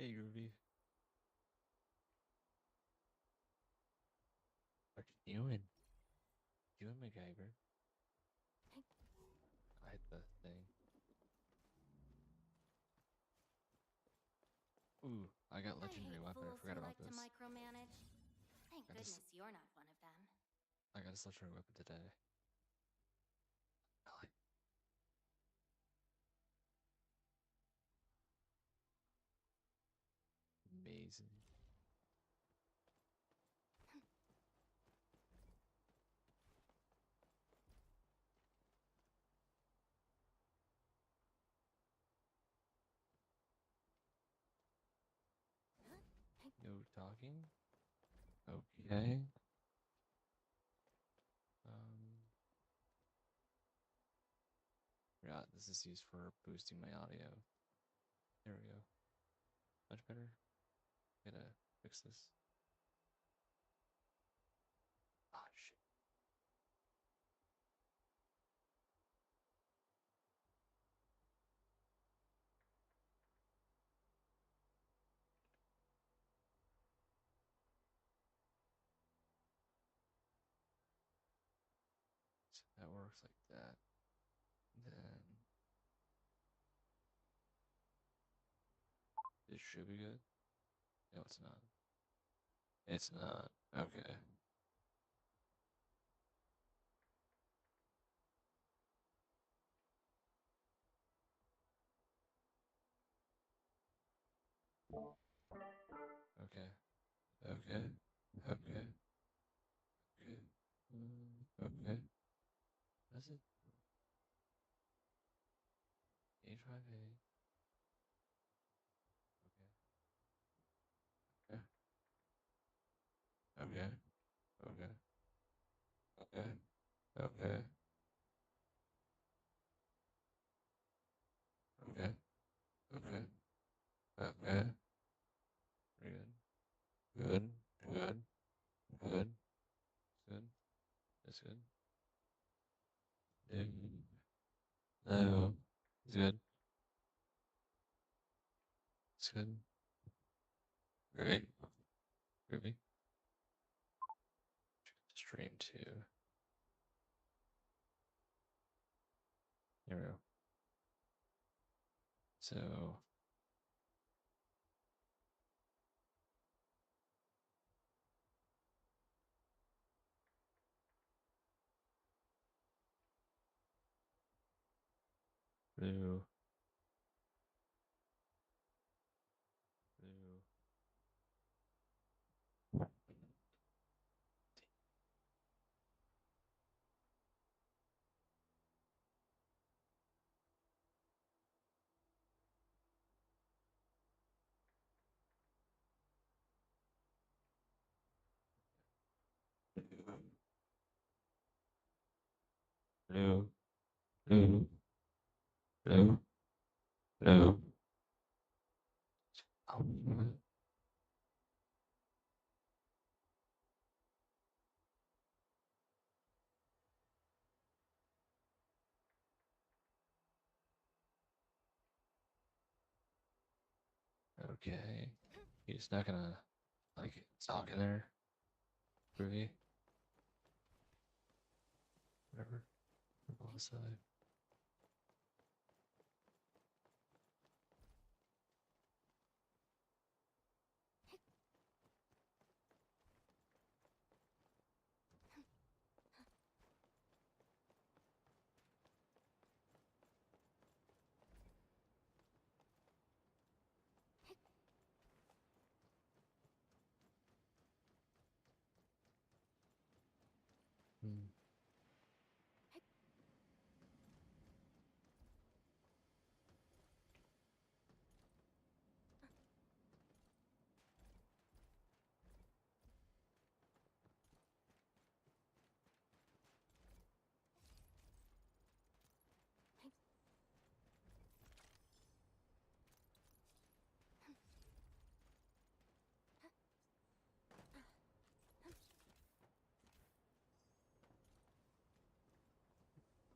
Hey, Groovy. What you doing? Doing MacGyver? I hit the thing. Ooh, I got legendary weapon. I forgot about Who this. like to micromanage. Thank I just, goodness you're not one of them. I got a legendary weapon today. I like amazing. No talking. Okay. Yeah, this is used for boosting my audio. There we go. Much better. Gotta fix this. Ah, shit. So that works like that. Then this should be good. No, it's not. It's not. Okay. Okay. Okay. Okay. Okay. Okay. That's it. H5A. Okay. Okay. Okay. Okay. Okay. Okay. Okay. Okay. Good. Good. Good. Good. Good. That's good. Dig. No. It's good. It's good. Great. Groovy. Stream two. Here we go. So blue. Blue. Blue. Blue. Blue. Blue. Oh. Okay. He's not gonna like talk in there. Groovy. Whatever. We'll decide. Hmm.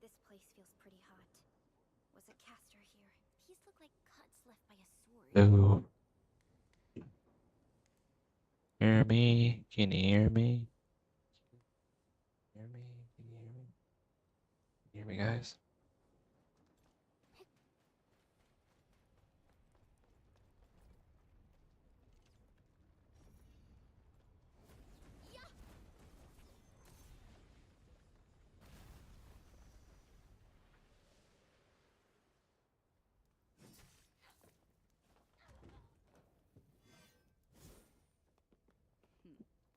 This place feels pretty hot. Was a caster here? These look like cuts left by a sword. Blue. Hear me? Can you hear me? Hear me? Can you hear me? Hear me, guys?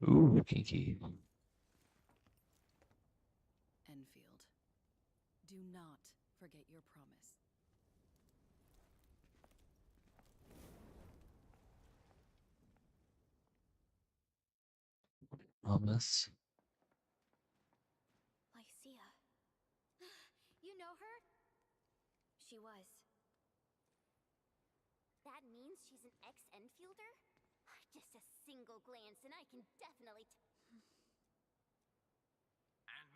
Ooh, kinky. Enfield, do not forget your promise. Promise. Lycia. You know her? She was. That means she's an ex-Enfielder? Just a single glance and I can definitely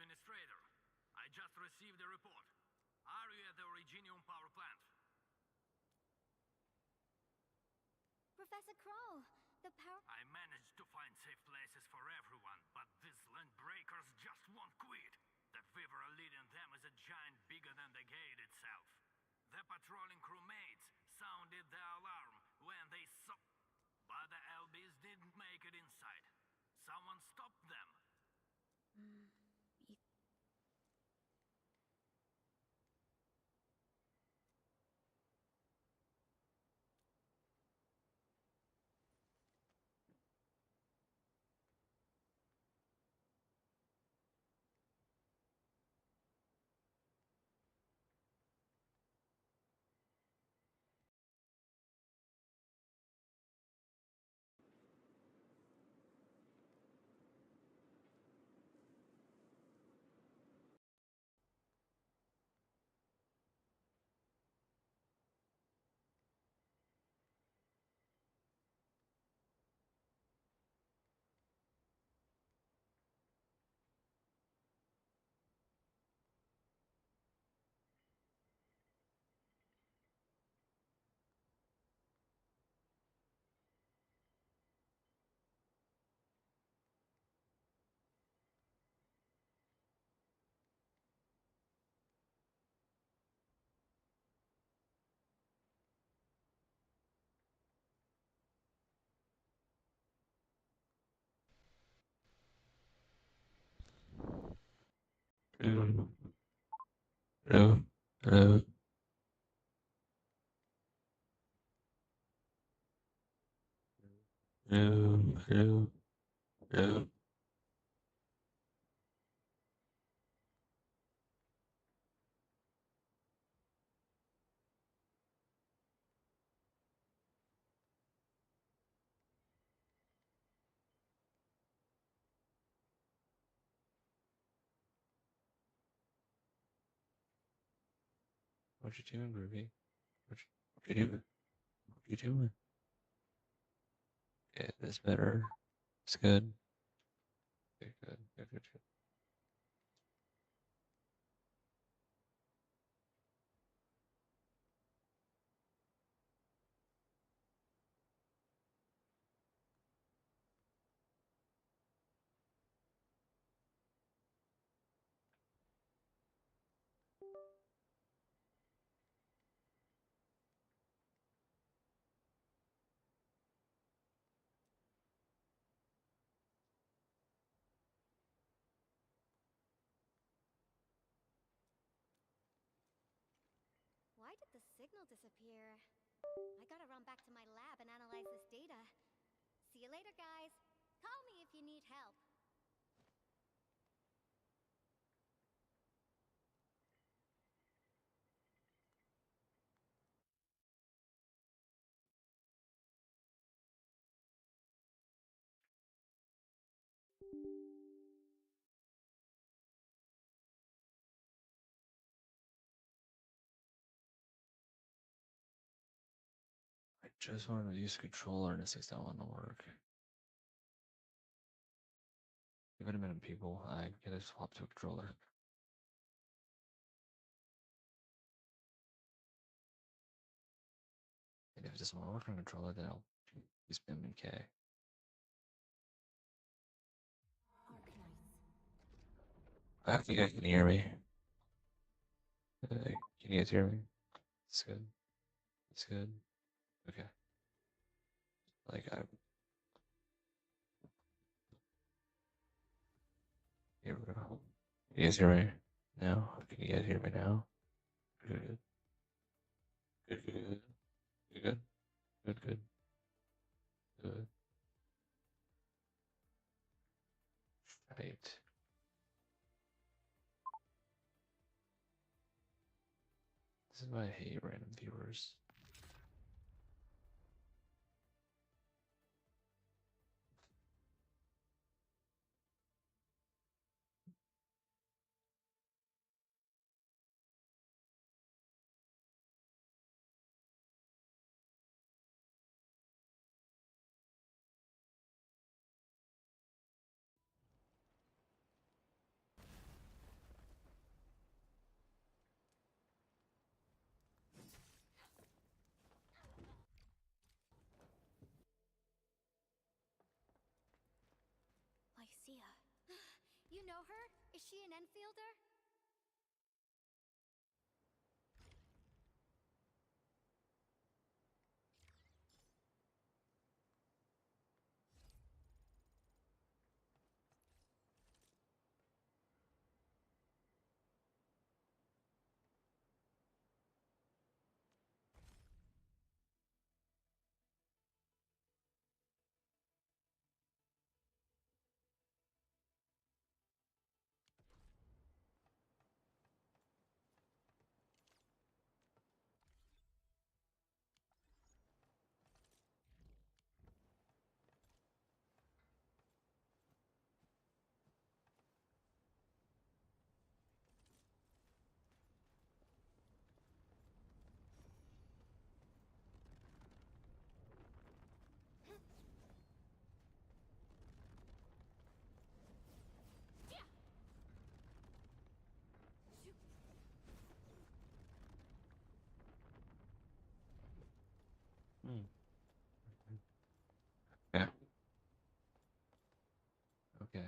Administrator, I just received a report. Are you at the Originium power plant? Professor Kroll, the power... I managed to find safe places for everyone, but these land breakers just won't quit. The fever leading them is a giant bigger than the gate itself. The patrolling crewmates sounded the alarm when they saw... But the LBs didn't make it inside. Someone stopped them. Hello. Hello. Hello. Hello. Hello. Hello. What you doing, Groovy? What you doing? What you doing? Yeah, that's better. It's good. Okay, good. Good, good, good. Why did the signal disappear? I gotta run back to my lab and analyze this data. See you later, guys. Call me if you need help. I just wanted to use a controller and it's like that one to work. Give it a minute, people. I gotta swap to a controller. And if it doesn't want to work on a controller, then I'll use BIM and K. I think I can hear me. Can you guys hear me? It's good. It's good. Okay. Like I. Here we go. You guys hear me now? Can you guys hear me now? Good. Good. Good. Good. Good. Good. Good. Good. Right. This is why I hate random viewers. Lycia. You know her? Is she an Enfielder? Hmm. Yeah. Okay.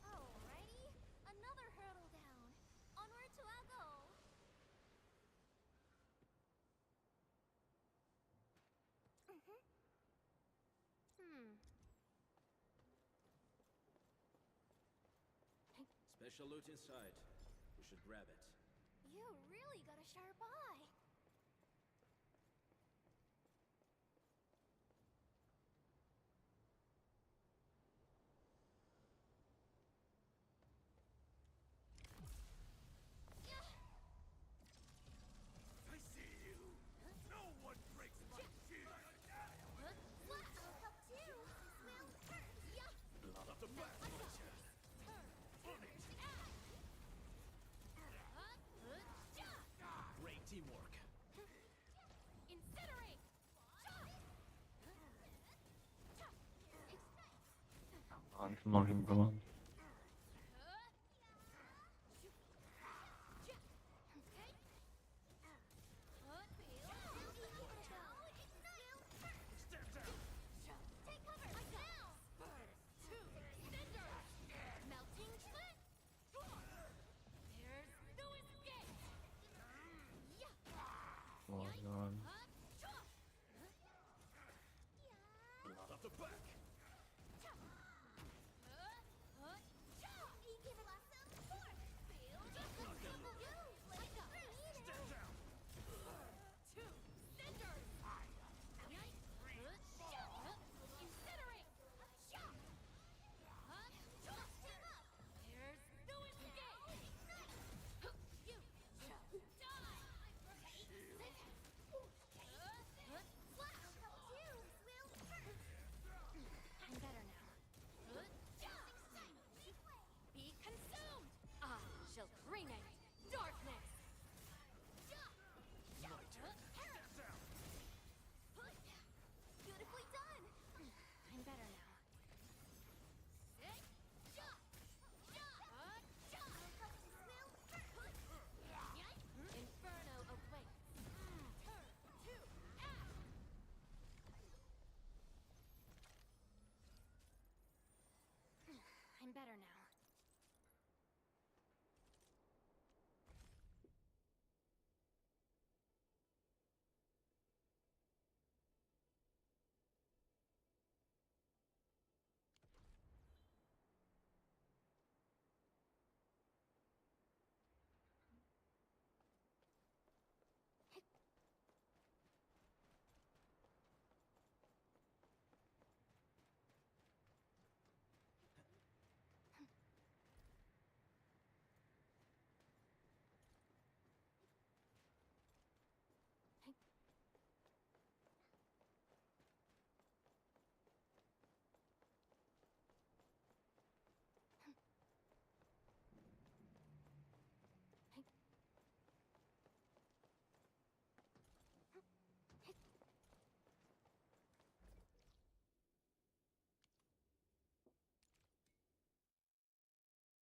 Alrighty, another hurdle down. Onward to our goal. Special loot inside. We should grab it. You really got a sharp eye. I see you. No one breaks my shield. I'll help too. Will hurt. Blood of the black militia. Great teamwork. Incinerate. Come on, come on. Come on, come on. Blood of the black.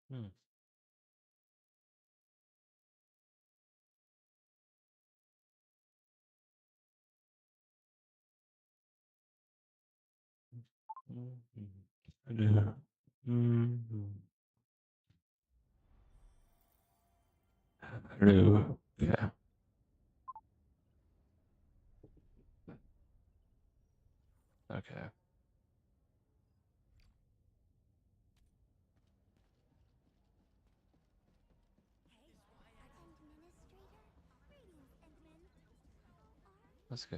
Hmm. Yeah. Hello. Yeah. Okay. Administrator? Greetings, Edmund. How are you? Let's go.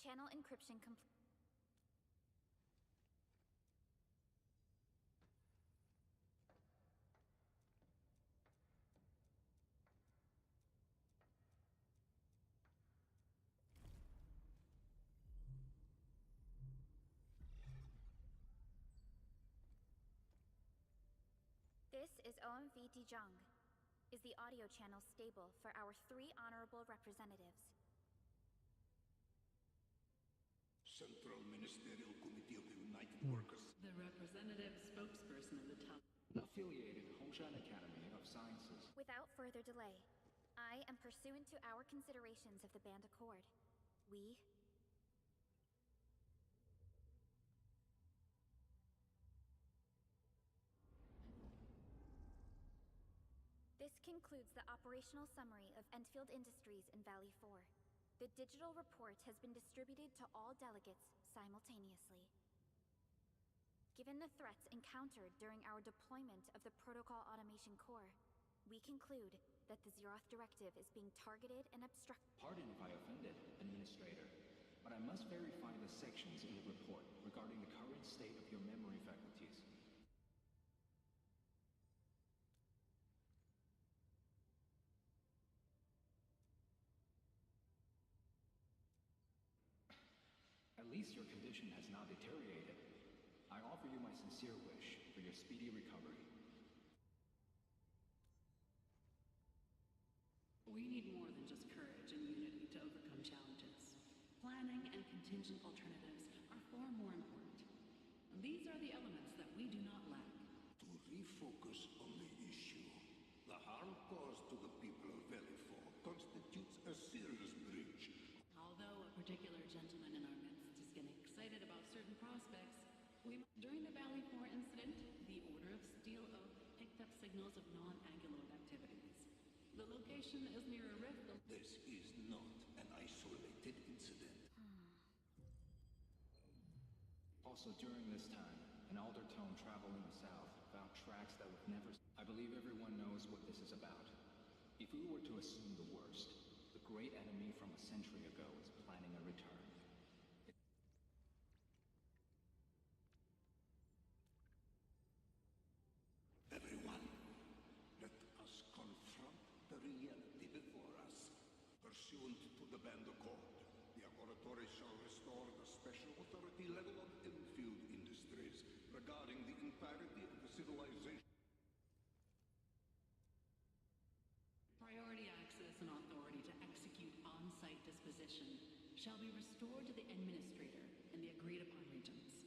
Channel encryption complete. This is OMV Dijong. Is the audio channel stable for our 3 honorable representatives? Central Ministerial Committee of the United Workers. The representative spokesperson of the top. Affiliated Hongshan Academy of Sciences. Without further delay, I am pursuant to our considerations of the Band Accord. We This concludes the operational summary of Enfield Industries in Valley 4. The digital report has been distributed to all delegates simultaneously. Given the threats encountered during our deployment of the Protocol Automation Core, we conclude that the Zeroth Directive is being targeted and obstructed. Pardon if I offended, Administrator, but I must verify the sections in the report regarding the current state of your memory faculties. At least your condition has not deteriorated. I offer you my sincere wish for your speedy recovery. We need more than just courage and unity to overcome challenges. Planning and contingent alternatives are far more important. These are the elements that we do not lack. To refocus on the issue, the harm caused to the people of Valley 4 constitutes a serious breach. Although a particular gentleman in our midst is getting excited about certain prospects, during the Valley 4 incident, the Order of Steel Oak picked up signals of non-anguloid activities. The location is near a rift. This is not an isolated incident. Also, during this time, an Aldertone traveling south found tracks that would never... I believe everyone knows what this is about. If we were to assume the worst, the great enemy from a century ago is planning a return. Everyone, let us confront the reality before us. Pursuant to the Band Accord, the Laboratory shall restore the special authority level of Enfield Industries regarding the entirety of the civilization. Priority access and authority to execute on-site disposition shall be restored to the Administrator in the agreed-upon regions.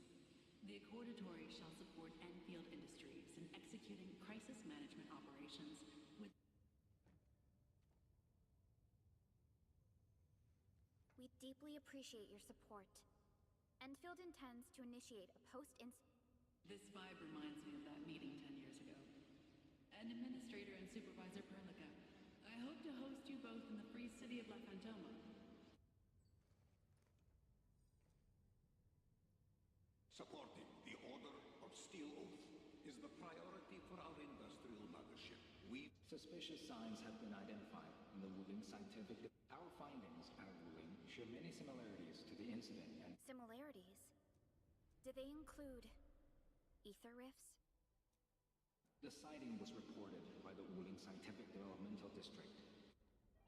The Accordatory shall support Enfield Industries in executing crisis management operations with... We deeply appreciate your support. Enfield intends to initiate a This vibe reminds me of that meeting 10 years ago. Administrator and Supervisor Perlica, I hope to host you both in the free city of laevatains. Supporting the Order of Steel Oath is the priority for our industrial mothership. Suspicious signs have been identified in the Wuling scientific... Our findings at Wuling show many similarities to the incident and... Similarities? Do they include ether rifts? The sighting was reported by the Wuling Scientific Developmental District.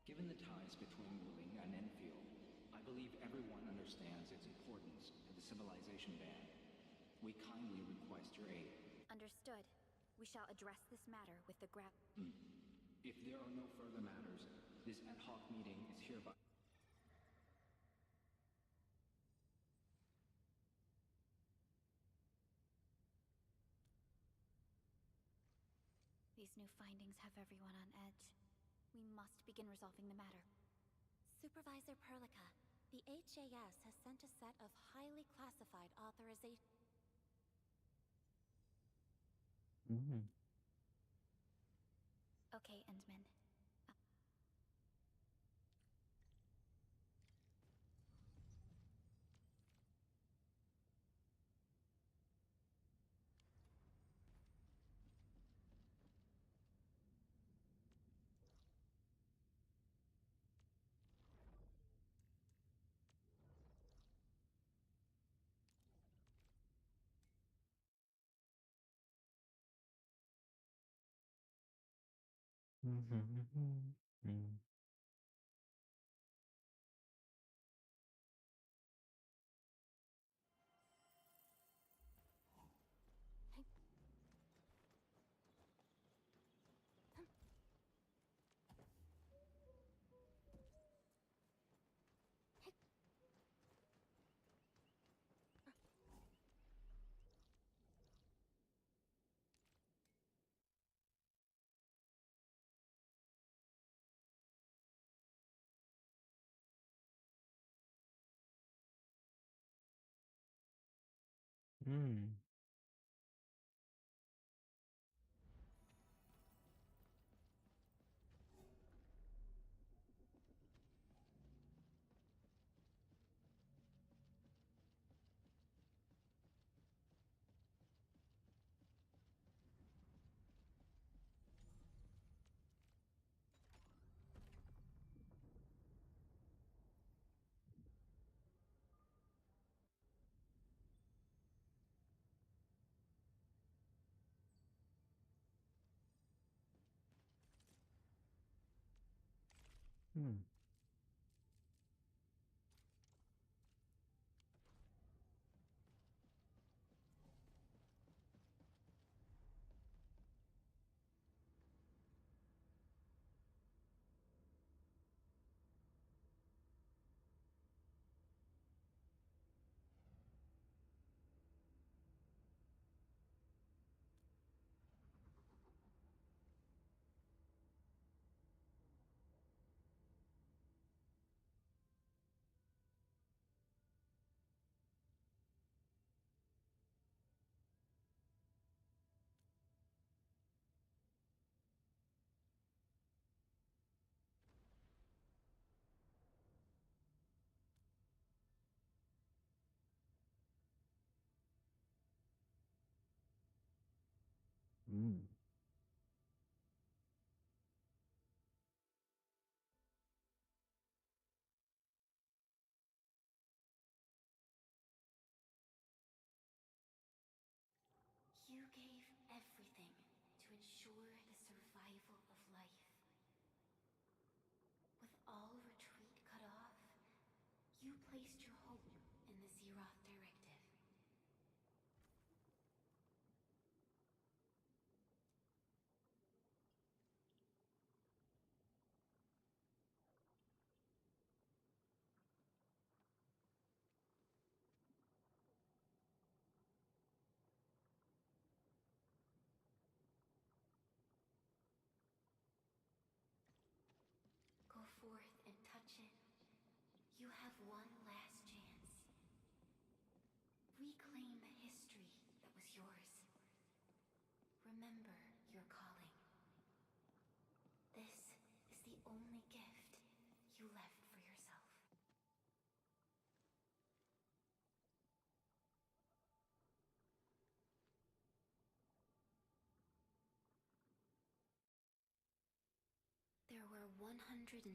Given the ties between Wuling and Enfield, I believe everyone understands its importance to the civilization band. We kindly request your aid. Understood. We shall address this matter with the If there are no further matters, this ad hoc meeting is hereby... These new findings have everyone on edge. We must begin resolving the matter. Supervisor Perlica, the HAS has sent a set of highly classified authorizations. Okay, Endman. You gave everything to ensure the survival of life. With all retreat cut off, you placed your hope in the Zeroth Directive. Go forth and touch it. You have one last chance. Reclaim the history that was yours. Remember your calling. This is the only gift you left for yourself. There were 128,793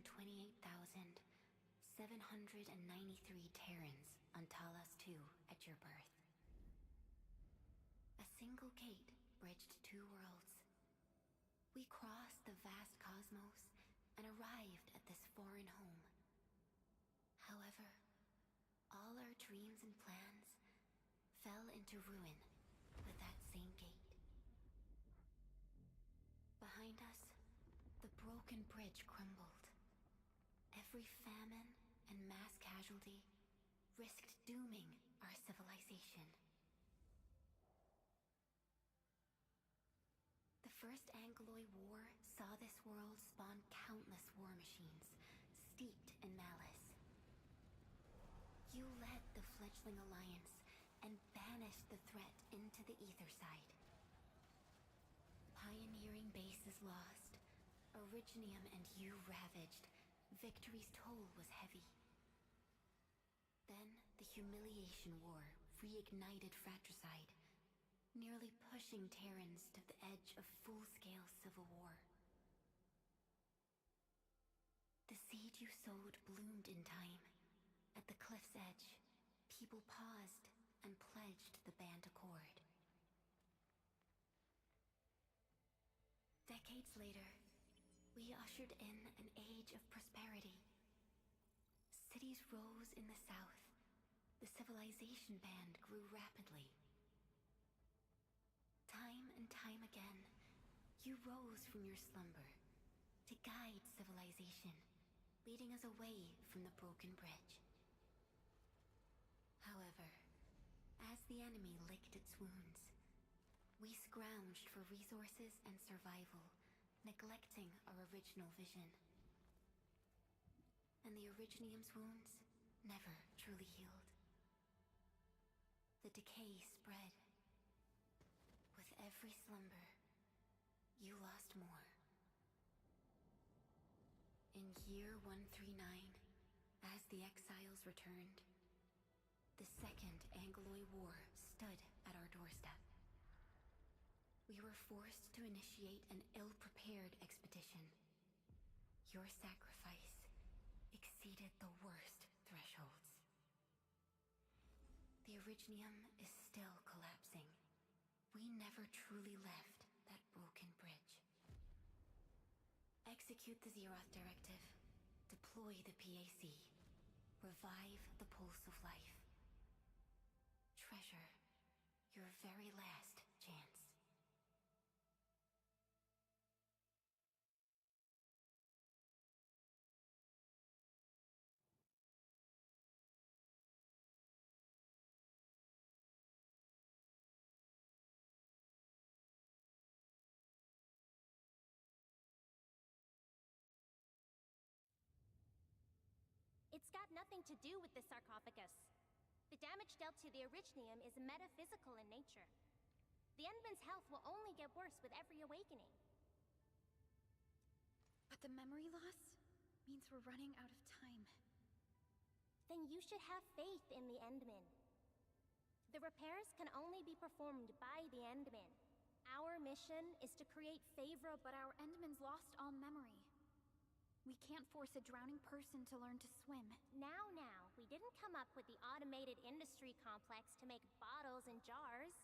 Terrans on Talos 2 at your birth. A single gate bridged two worlds. We crossed the vast cosmos and arrived at this foreign home. However, All our dreams and plans fell into ruin with that same gate. Behind us, the broken bridge crumbled. Every famine and mass casualty risked dooming our civilization. The First Angloid War saw this world spawn countless war machines, steeped in malice. You led the fledgling alliance and banished the threat into the ether side. Pioneering bases lost, Originium and you ravaged. Victory's toll was heavy. Then the Humiliation War reignited fratricide, nearly pushing Terrans to the edge of full-scale civil war. The seed you sowed bloomed in time. At the cliff's edge, people paused and pledged the Band Accord. Decades later, we ushered in an age of prosperity. Cities rose in the south. The civilization band grew rapidly. Time and time again, you rose from your slumber to guide civilization, leading us away from the broken bridge. However, as the enemy licked its wounds, we scrounged for resources and survival, neglecting our original vision. And the Originium's wounds never truly healed. The decay spread. With every slumber, you lost more. In year 139, as the exiles returned, the Second Angloid War stood at our doorstep. We were forced to initiate an ill-prepared expedition. Your sacrifice exceeded the worst thresholds. The Originium is still collapsing. We never truly left that broken bridge. Execute the Zeroth Directive. Deploy the PAC. Revive the pulse of life. Treasure your very last chance. It's got nothing to do with the sarcophagus. The damage dealt to the Originium is metaphysical in nature. The Endman's health will only get worse with every awakening. But the memory loss means we're running out of time. Then you should have faith in the Endman. The repairs can only be performed by the Endman. Our mission is to create favorable... But our Endman's lost all memory. We can't force a drowning person to learn to swim. Now, we didn't come up with the automated industry complex to make bottles and jars.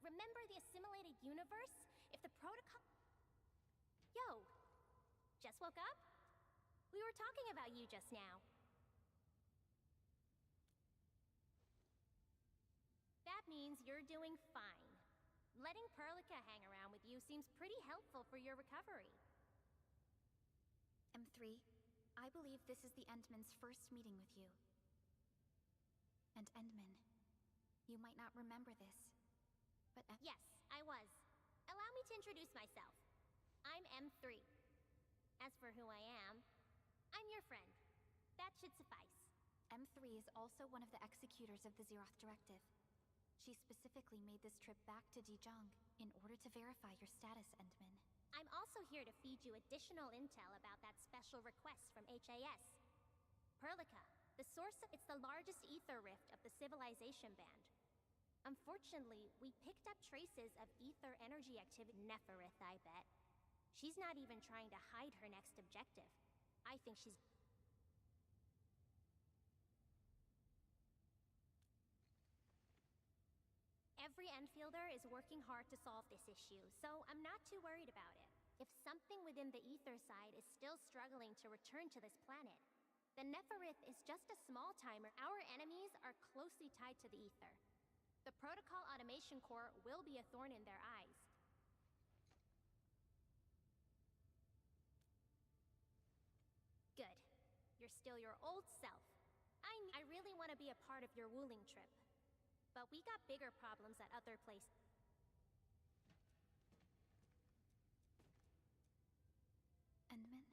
Remember the assimilated universe? If the protocol... Yo! Just woke up? We were talking about you just now. That means you're doing fine. Letting Perlica hang around with you seems pretty helpful for your recovery. M3, I believe this is the Endman's first meeting with you. And Endman, you might not remember this, but Yes, I was. Allow me to introduce myself. I'm M3. As for who I am, I'm your friend. That should suffice. M3 is also one of the executors of the Zeroth Directive. She specifically made this trip back to Dijong in order to verify your status, Endman. I'm also here to feed you additional intel about that special request from HAS. Perlica, the source of... It's the largest ether rift of the Civilization Band. Unfortunately, we picked up traces of ether energy activity. Neferith, I bet. She's not even trying to hide her next objective. I think she's... Every Enfielder is working hard to solve this issue, so I'm not too worried about it. If something within the ether side is still struggling to return to this planet, The Neferith is just a small timer. Our enemies are closely tied to the ether. The Protocol Automation Core will be a thorn in their eyes. Good. You're still your old self. I really want to be a part of your Wuling trip. But we got bigger problems at other places. Endman?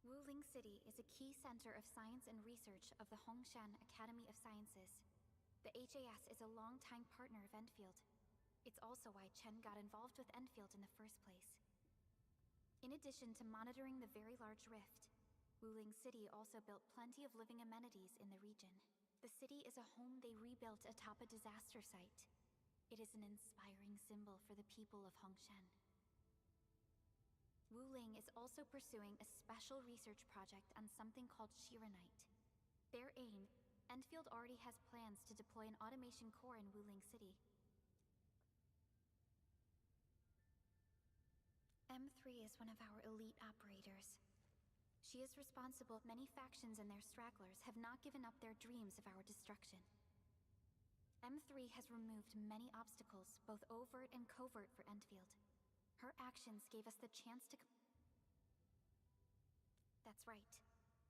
Wuling City is a key center of science and research of the Hongshan Academy of Sciences. The HAS is a longtime partner of Enfield. It's also why Chen got involved with Enfield in the first place. In addition to monitoring the very large rift, Wuling City also built plenty of living amenities in the region. The city is a home they rebuilt atop a disaster site. It is an inspiring symbol for the people of Hongshan. Wuling is also pursuing a special research project on something called Shiranite. Their aim, Enfield already has plans to deploy an automation core in Wuling City. M3 is one of our elite operators. She is responsible. Many factions and their stragglers have not given up their dreams of our destruction. M3 has removed many obstacles, both overt and covert, for Enfield. Her actions gave us the chance to... That's right.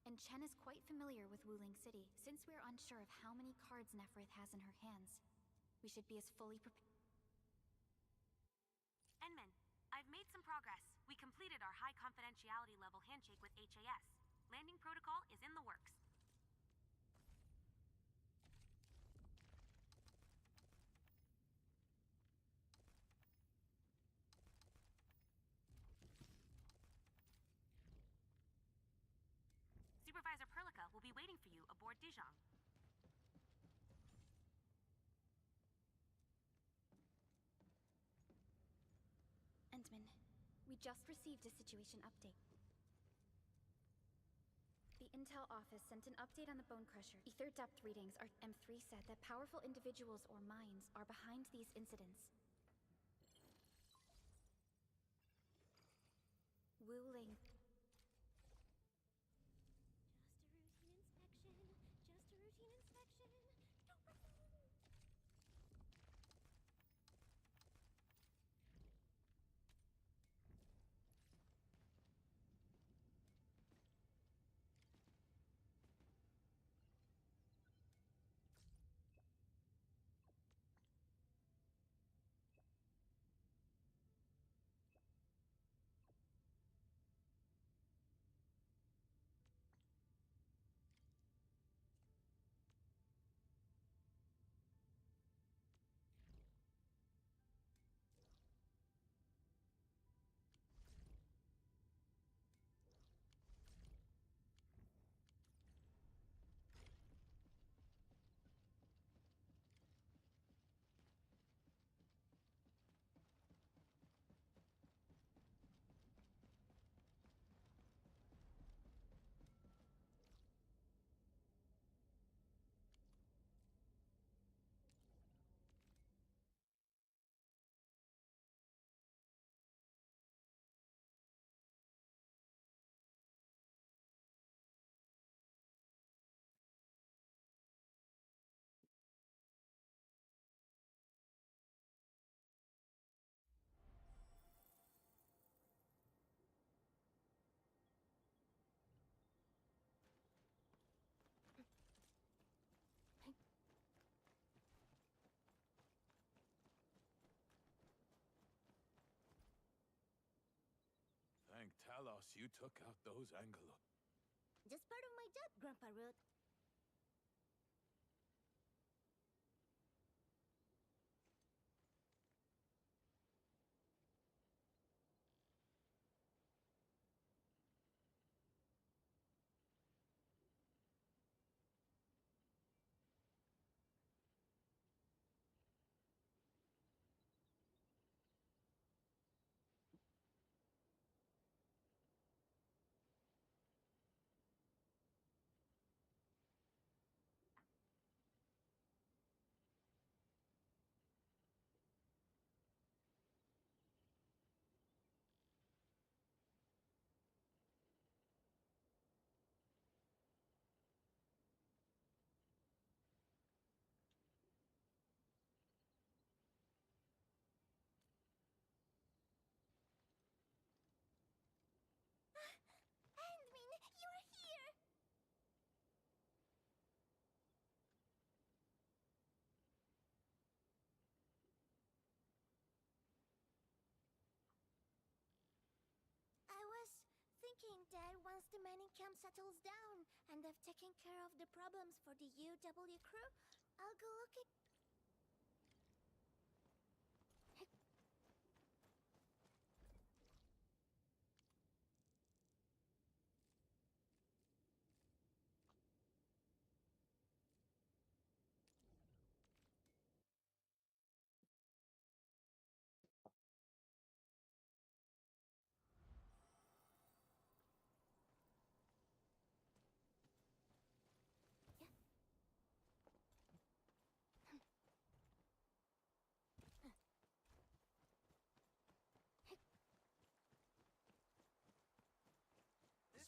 And Chen is quite familiar with Wuling City. Since we are unsure of how many cards Neferith has in her hands, we should be as fully prepared. Enman, I've made some progress. We completed our high confidentiality level handshake with HAS. Landing protocol is in the works. Supervisor Perlica will be waiting for you aboard Dijon. Endman, we just received a situation update. The Intel office sent an update on the Bone Crusher. Ether depth readings are... M3 said that powerful individuals or minds are behind these incidents. Wuling. Just a routine inspection. Don't run. Thank Talos you took out those Angelo. Just part of my job, Grandpa Root. thinking that once the mining camp settles down and they've taken care of the problems for the UW crew, I'll go looking.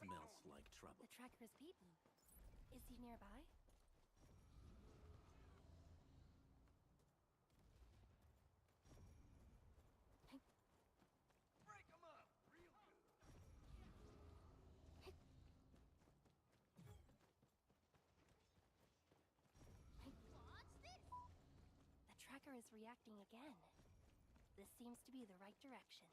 Smells like trouble. The tracker is beaten. Is he nearby? Break them up real good. Watch this! The tracker is reacting again. This seems to be the right direction.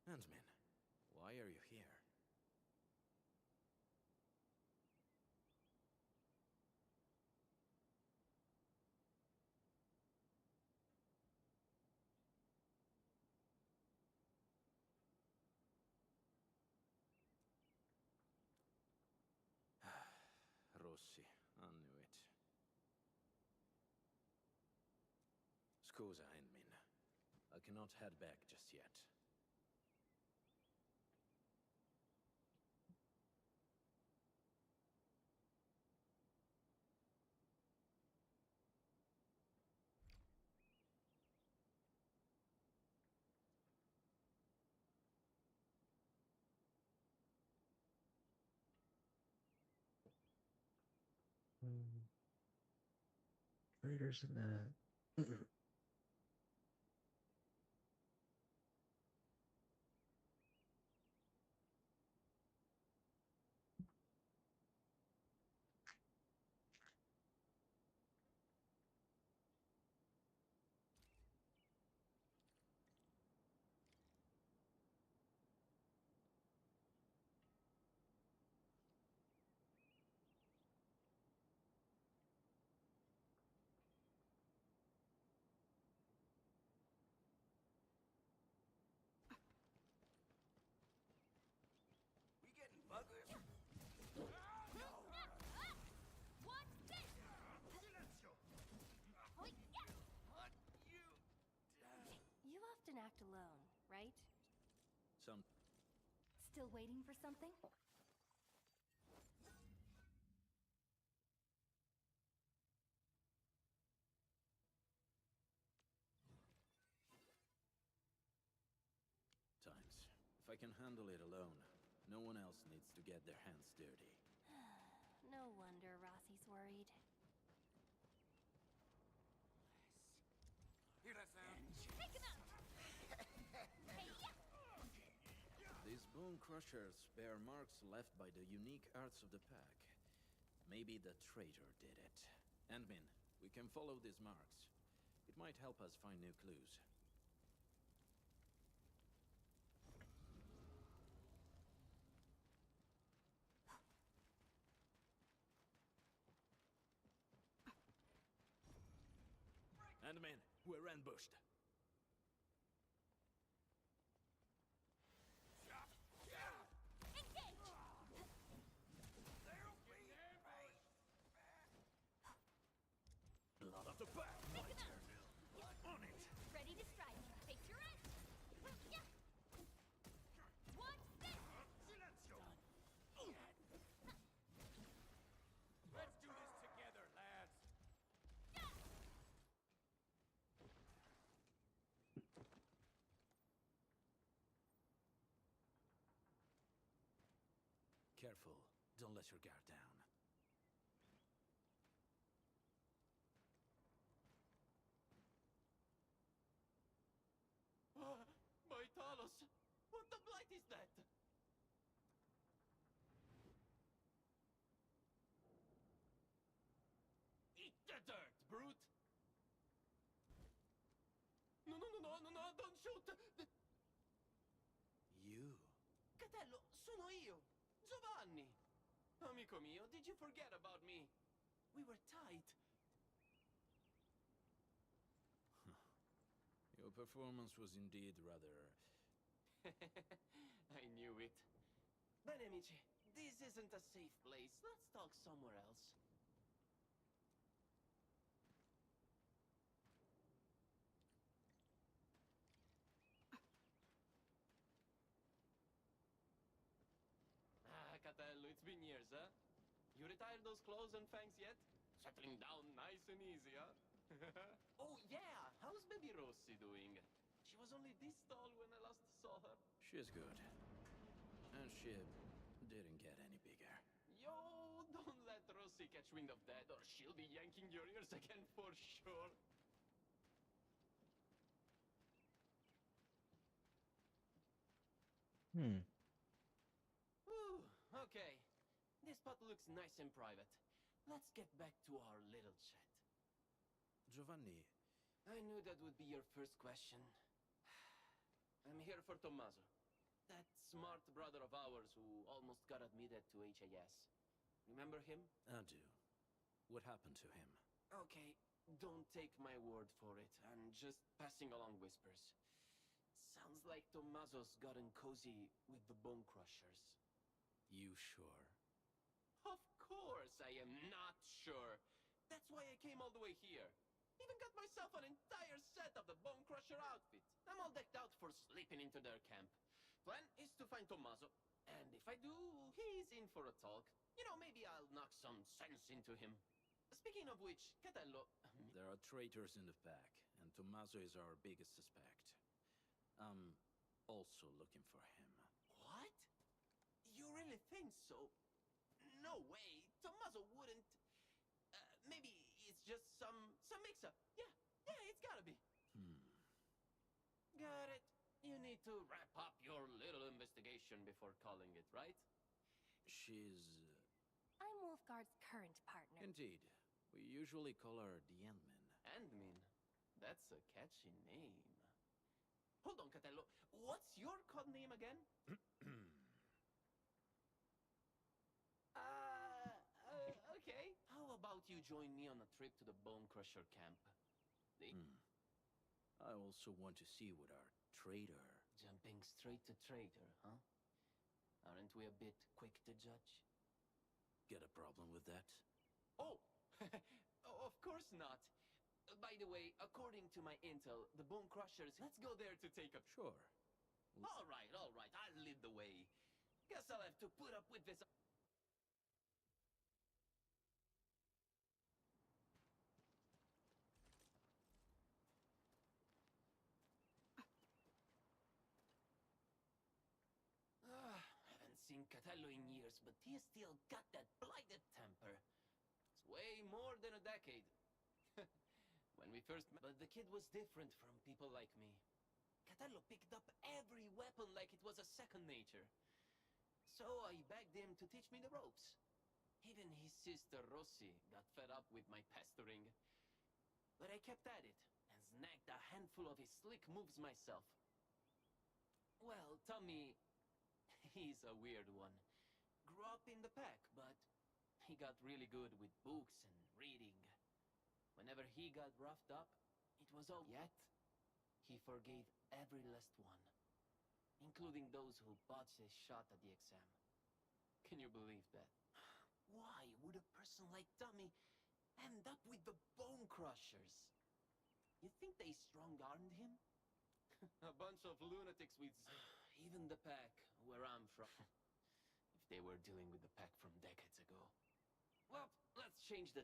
Ant-Man, why are you here? Rossi, I knew it. Scusa, Ant-Man. I cannot head back just yet. Traders in that. We getting buggers? What's this? You often act alone, right? Some Still waiting for something? times. If I can handle it alone, no one else needs to get their hands dirty. No wonder Rossi's worried. Hear that sound? Take him out! Hey, yeah! These bone crushers bear marks left by the unique arts of the pack. Maybe the traitor did it. Ant-Man, we can follow these marks. It might help us find new clues. Ant-Man, we're ambushed. Engage! Blood of the pack! My Take him turn. out! On it! Ready to strike. Face your right! Yeah! What's this? Let's do this together, lads! Yeah! careful. Don't let your guard down. My Talos! What the blight is that? Eat the dirt, brute! No, no, no, no, no, no, don't shoot! You? Catello, sono io! Giovanni! Amico mio, did you forget about me? We were tight. Your performance was indeed rather... I knew it. Bene, amici, this isn't a safe place. Let's talk somewhere else. Ah, Catello, it's been years, huh? You retired those clothes and fangs yet? Settling down nice and easy, huh? Oh, yeah! How's baby Rossi doing? She was only this tall when I last saw her. She's good. And she didn't get any bigger. Yo, don't let Rossi catch wind of that, or she'll be yanking your ears again for sure. Hmm. Whew, okay. This spot looks nice and private. Let's get back to our little chat. Giovanni, I knew that would be your first question. I'm here for Tommaso. That smart brother of ours who almost got admitted to HAS. Remember him? I do. What happened to him? Okay, don't take my word for it. I'm just passing along whispers. Sounds like Tommaso's gotten cozy with the Bone Crushers. You sure? Of course I am not sure. That's why I came all the way here. Even got myself an entire set of the Bone Crusher outfit. I'm all decked out for sleeping into their camp. Plan is to find Tommaso, and if I do, he's in for a talk. You know, maybe I'll knock some sense into him. Speaking of which, Catello... There are traitors in the pack, and Tommaso is our biggest suspect. I'm also looking for him. What? You really think so? No way. Tommaso wouldn't... maybe it's just some mix-up. Yeah, it's gotta be. Got it. You need to wrap up your little investigation before calling it, right? She's... I'm Wolfguard's current partner. Indeed. We usually call her the Endman. Endman? That's a catchy name. Hold on, Catello. What's your code name again? Okay. How about you join me on a trip to the Bone Crusher camp? I also want to see what our traitor... Jumping straight to traitor, huh? Aren't we a bit quick to judge? Get a problem with that? Oh! Of course not. By the way, according to my intel, the Bone Crushers... Let's go there to take a... Sure. All right. I'll lead the way. Guess I'll have to put up with this... Haven't seen Catello in years, but he's still got that blighted temper. It's way more than a decade. When we first met... But the kid was different from people like me. Catello picked up every weapon like it was a second nature. So I begged him to teach me the ropes. Even his sister Rossi got fed up with my pestering. But I kept at it, and snagged a handful of his slick moves myself. Well, Tommy... he's a weird one. Grew up in the pack, but he got really good with books and reading. Whenever he got roughed up, it was all... Yet, he forgave every last one, including those who botched his shot at the exam. Can you believe that? Why would a person like Tommy end up with the Bone Crushers? You think they strong-armed him? A bunch of lunatics with... Even the pack, where I'm from. If they were dealing with the pack from decades ago. Well, let's change the...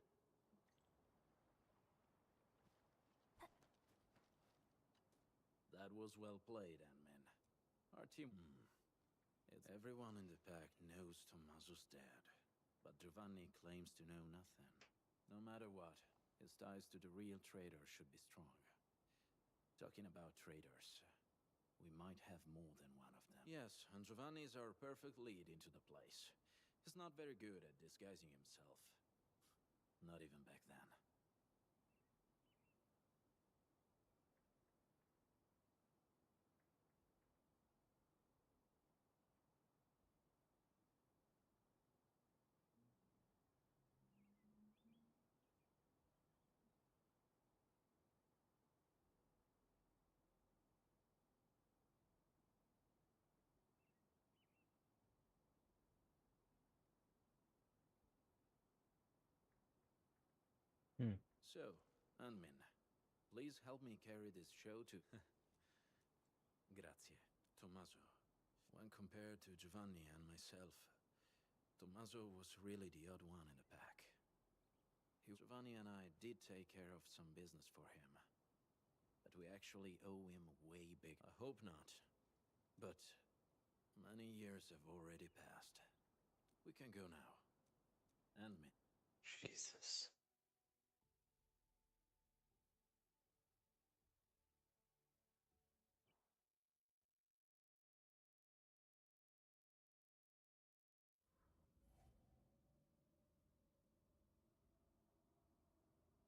That was well played, Endman. Our team... Everyone in the pack knows Tommaso's dead, but Giovanni claims to know nothing. No matter what, his ties to the real traitor should be strong. Talking about traitors, we might have more than one of them. Yes, and Giovanni is our perfect lead into the place. He's not very good at disguising himself. Not even back then. So, Anmin, please help me carry this show to... Grazie. Tommaso, when compared to Giovanni and myself, Tommaso was really the odd one in the pack. Giovanni and I did take care of some business for him, but we actually owe him way big. I hope not, but many years have already passed. We can go now. Anmin. Jesus.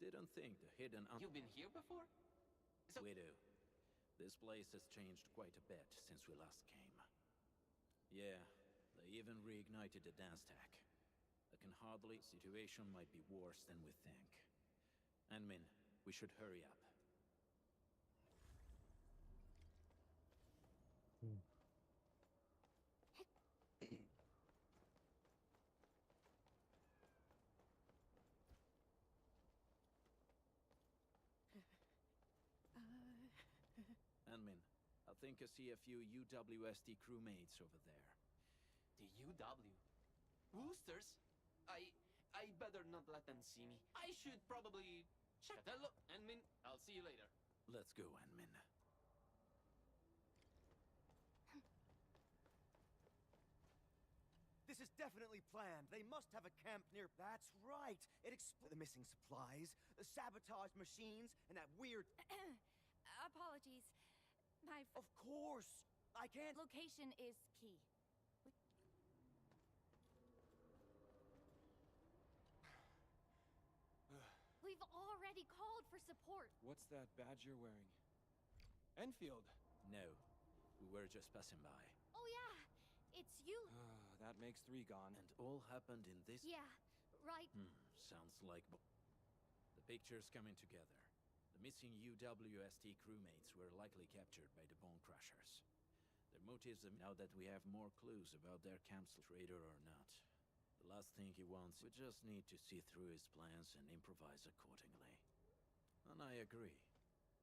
Didn't think the hidden... You've been here before? So We do. This place has changed quite a bit since we last came. Yeah, they even reignited the dance tech. I can hardly... Situation might be worse than we think. Anmin, we should hurry up. Anmin, I think I see a few UWST crewmates over there. the UW. Woosters? I better not let them see me. I should probably check. Hello, Anmin. I'll see you later. Let's go, Anmin. This is definitely planned. They must have a camp near... That's right. It explains the missing supplies, the sabotaged machines, and that weird... Apologies. My Of course! I can't... location is key. We've already called for support. What's that badge you're wearing? Enfield. No, we were just passing by. Oh yeah, it's you. That makes 3 gone. And all happened in this... Yeah, right. Sounds like... The picture's coming together. The missing UWST crewmates were likely captured by the Bone Crushers. Their motives are now that we have more clues about their camp's traitor or not. The last thing he wants, we just need to see through his plans and improvise accordingly. And I agree.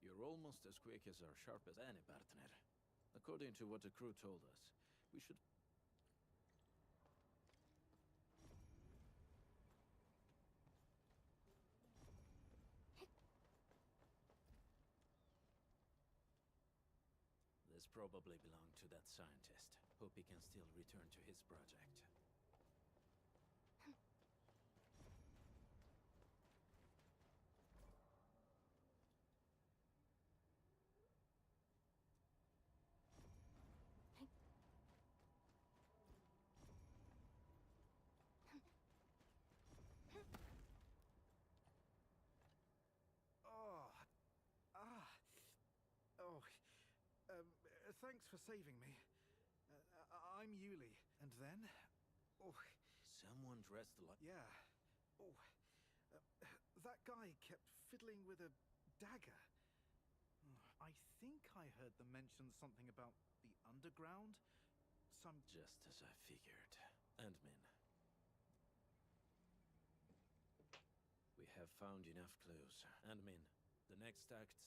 You're almost as quick as or sharp as any partner. According to what the crew told us, we should... This probably belonged to that scientist. Hope he can still return to his project. Thanks for saving me. I'm Yuli. And then? Someone dressed like... Yeah. That guy kept fiddling with a dagger. I think I heard them mention something about the underground. Just as I figured. Anmin. We have found enough clues. Anmin, the next act's...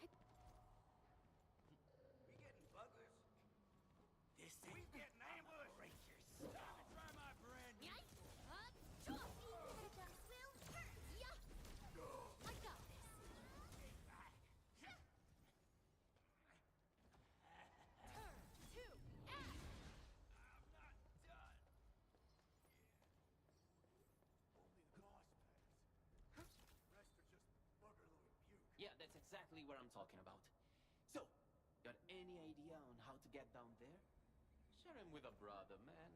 We getting buggers? We getting ambushed! Brace yourself! Try my brand new... Will hurt. Yeah, I got exactly where I'm talking about. So, got any idea on how to get down there? Share him with a brother, man.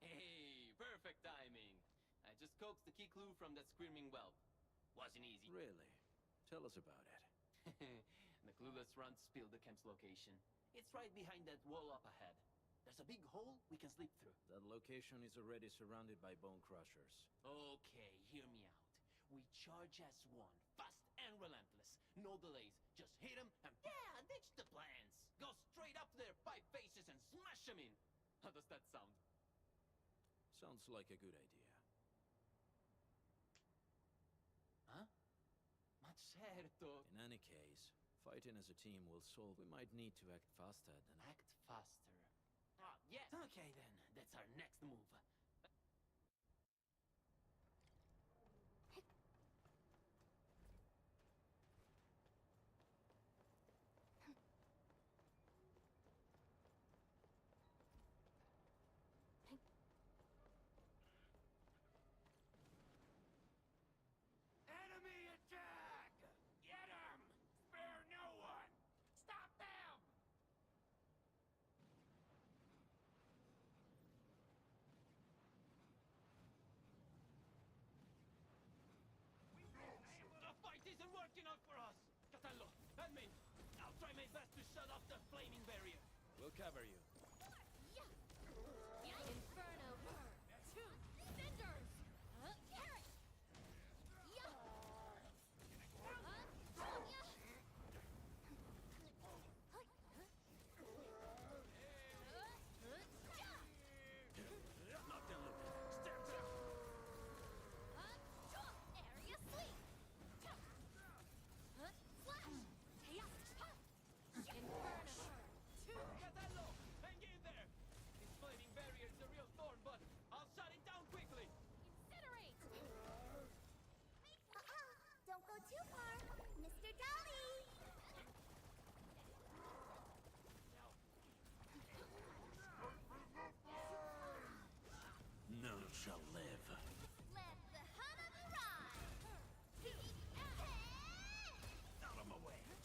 Hey, perfect timing. I just coaxed the key clue from that screaming whelp. Wasn't easy. Really? Tell us about it. The clueless runt spilled the camp's location. It's right behind that wall up ahead. There's a big hole we can slip through. That location is already surrounded by bone crushers. Okay, hear me out. We charge as one, fast and relentless. No delays. Just hit them and ditch the plans. Go straight up their five faces and smash them in. How does that sound? Sounds like a good idea. Huh? Ma certo. In any case, fighting as a team will solve. We might need to act faster than... Act faster. Ah, yes. Okay then, that's our next move. Enemy attack! Get him! Spare no one! Stop them! The fight isn't working out for us! Catello, admin, I'll try my best to shut off the flaming barrier. We'll cover you. Inferno burn! Two cinders! Carrot! Knock them loose. Stand up! Area sleep! Slash! Inferno! Two! Catello, hang in there! This flaming barrier is a real thorn, but I'll shut it down quickly. Incinerate! Don't go too far, Mr. Dolly! None shall live. Let the Hanabi ride! Out of my way. I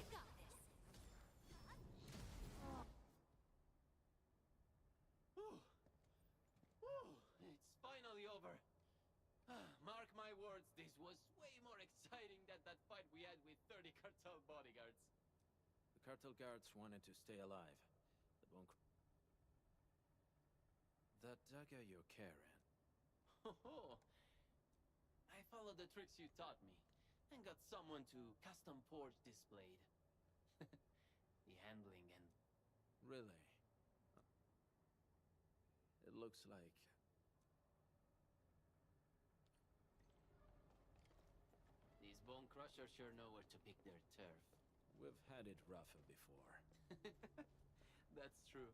got this! Whew. Whew. It's finally over. Mark my words, this was way more exciting than that fight we had with 30 cartel bodyguards. The cartel guards wanted to stay alive. The bone... That dagger you're carrying. Oh, I followed the tricks you taught me and got someone to custom forge this blade. The handling and... Really? It looks like... These bone crushers sure know where to pick their turf. We've had it rougher before. That's true.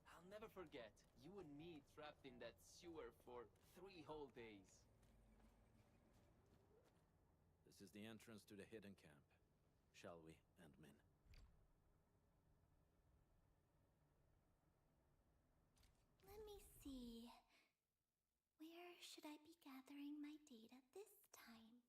I'll never forget you and me trapped in that sewer for 3 whole days. This is the entrance to the hidden camp. Shall we, Endmin? Let me see. Where should I be gathering my data this time?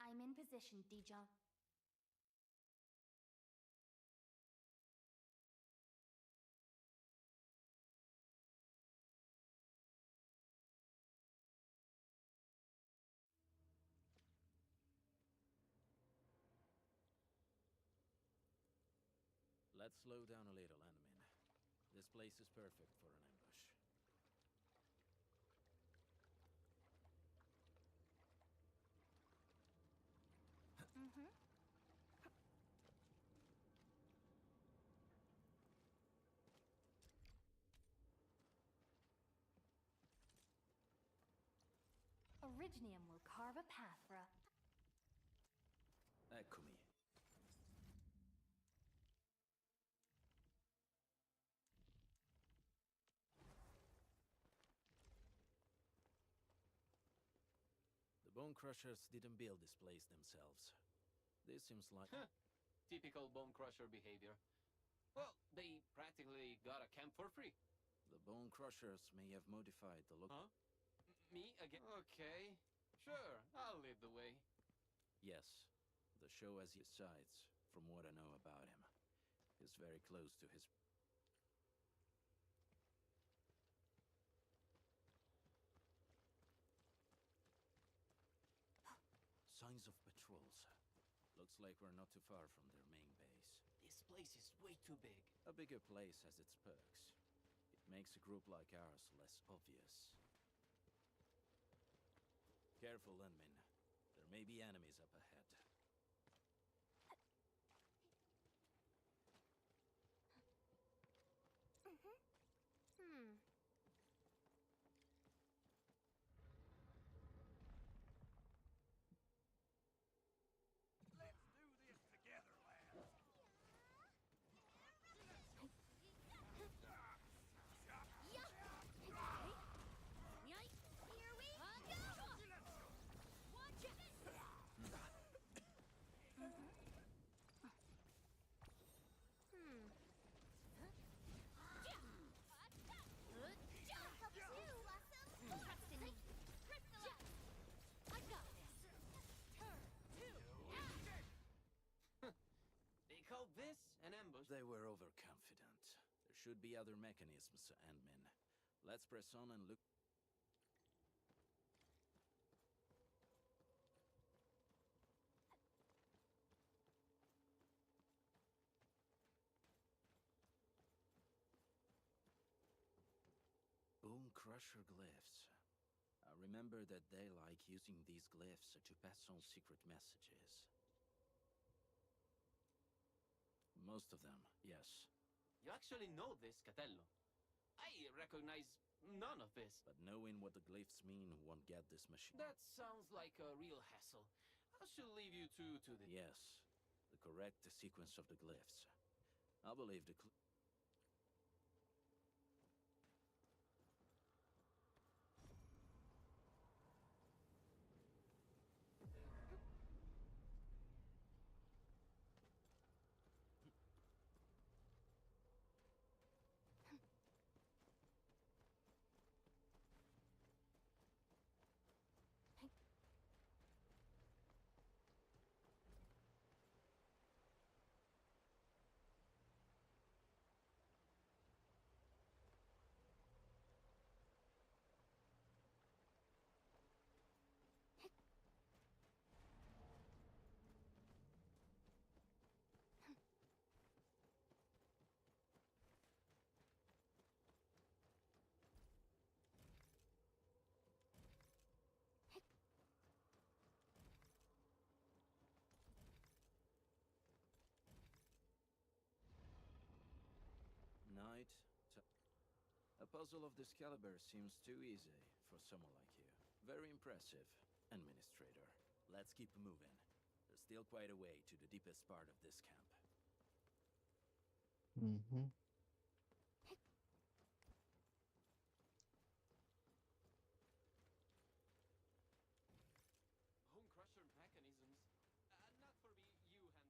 I'm in position, Dija. Let's slow down a little, Endmin. This place is perfect for an ambush. Mm-hmm. Originium will carve a path for us. Eccomi. The Bone Crushers didn't build this place themselves. This seems like... Typical Bone Crusher behavior. Well, they practically got a camp for free. The Bone Crushers may have modified the look... Huh? Me again? Okay. Sure, I'll lead the way. Yes. The show has his sides, from what I know about him. He's very close to his... Signs of patrols. Looks like we're not too far from their main base. This place is way too big. A bigger place has its perks. It makes a group like ours less obvious. Careful, Lenmin. There may be enemies up ahead. Let's do this together, lads. Here we go! Watch it! Trust in me. Crystallize! I got this. Turn, two, They call this an ambush. They were overconfident. There should be other mechanisms, Endmin. Let's press on and look... Bone Crusher glyphs. I remember that they like using these glyphs to pass on secret messages. Most of them, yes. You actually know this, Catello. I recognize none of this. But knowing what the glyphs mean won't get this machine. That sounds like a real hassle. I should leave you to the... Yes, the correct sequence of the glyphs. I believe the... Night. A puzzle of this caliber seems too easy for someone like you. Very impressive, Administrator. Let's keep moving. There's still quite a way to the deepest part of this camp. Mm-hmm. Bone Crusher mechanisms. Not for me, you handle it.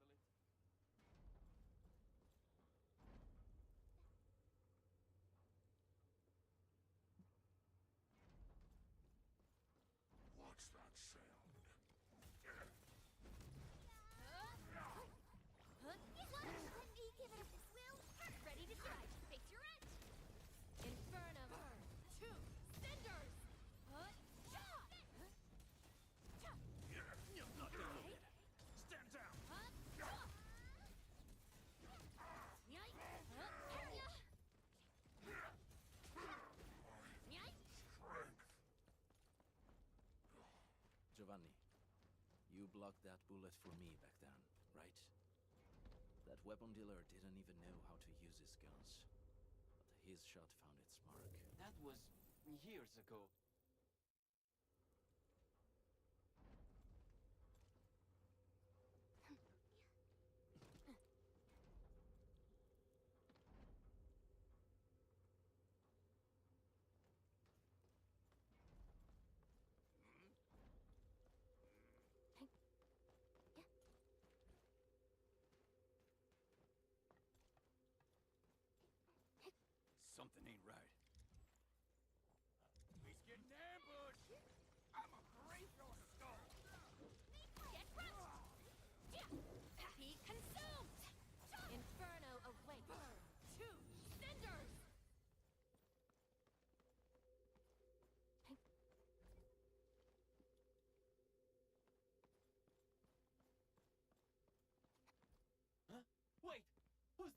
What's that sound? Ready to strike. Face your edge. Infernum. Two cinders. Stand down! Giovanni, you blocked that bullet for me back then, right? That weapon dealer didn't even know how to use his guns. But his shot found its mark. That was years ago.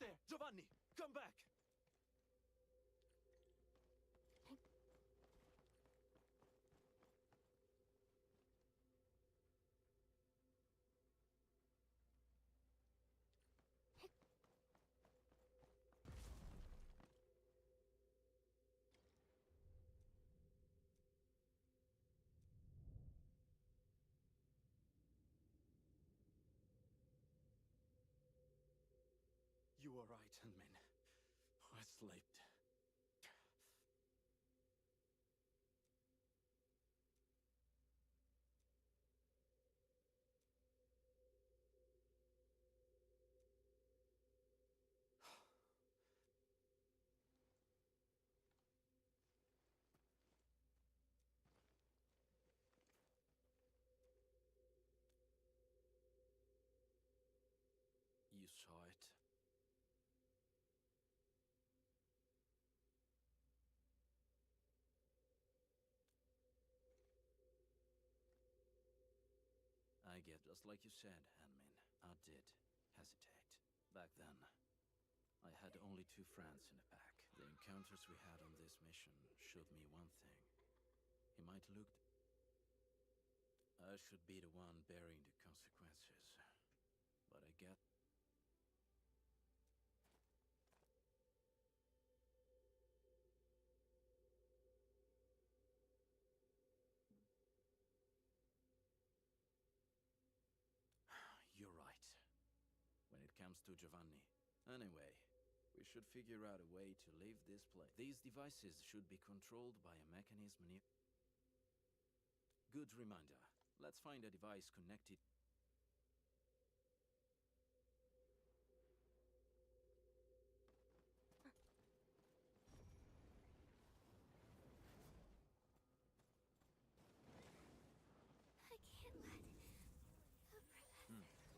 there! Giovanni, come back! You were right, Henmin. I slept. You saw it. I get just like you said, Hanmin. I did hesitate. Back then, I had only 2 friends in the pack. The encounters we had on this mission showed me one thing. He might look... I should be the one bearing the consequences. But I get... You're right. When it comes to Giovanni. Anyway, we should figure out a way to leave this place. These devices should be controlled by a mechanism near... Good reminder. Let's find a device connected... I can't let the professor.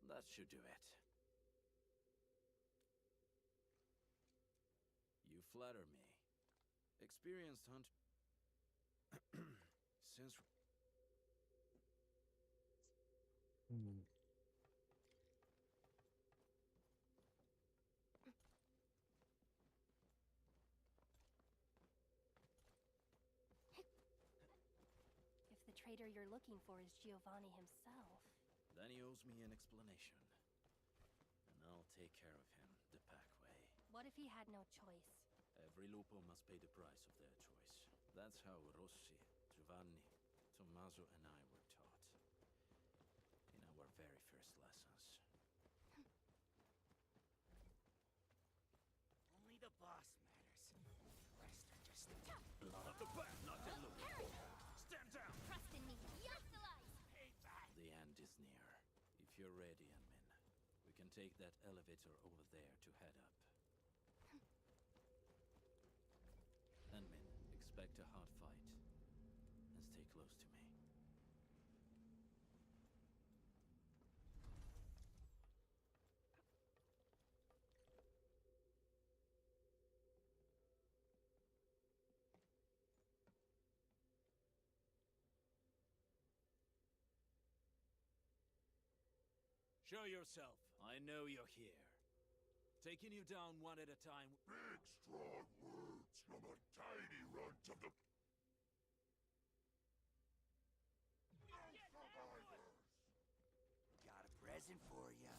That should do it. You flatter me. Experienced hunter... Since... If the traitor you're looking for is Giovanni himself... Then he owes me an explanation. And I'll take care of him the pack way. What if he had no choice? Every lupo must pay the price of their choice. That's how Rossi, Giovanni, Tommaso and I were taught. In our very first lessons. Only the boss matters. The rest are just... Blood of the pack, not the lupo! Stand down! Trust in me. Yes, Elias! The end is near. If you're ready, Anmin, we can take that elevator over there to head up. Anmin, expect a hard fight. And stay close to me. Show yourself. I know you're here. Taking you down one at a time. Big, strong words from a tiny runt of the... No survivors! Got a present for ya.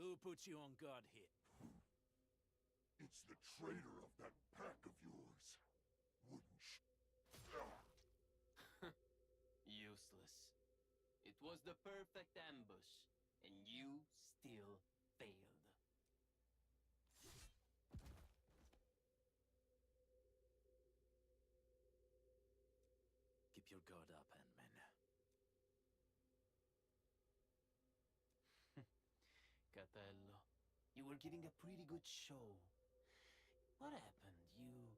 Who put you on guard here? It's the traitor of that pack of yours. Wouldn't Useless. It was the perfect ambush, and you still failed. Keep your guard up, Ant-Man. Catello, you were giving a pretty good show. What happened? You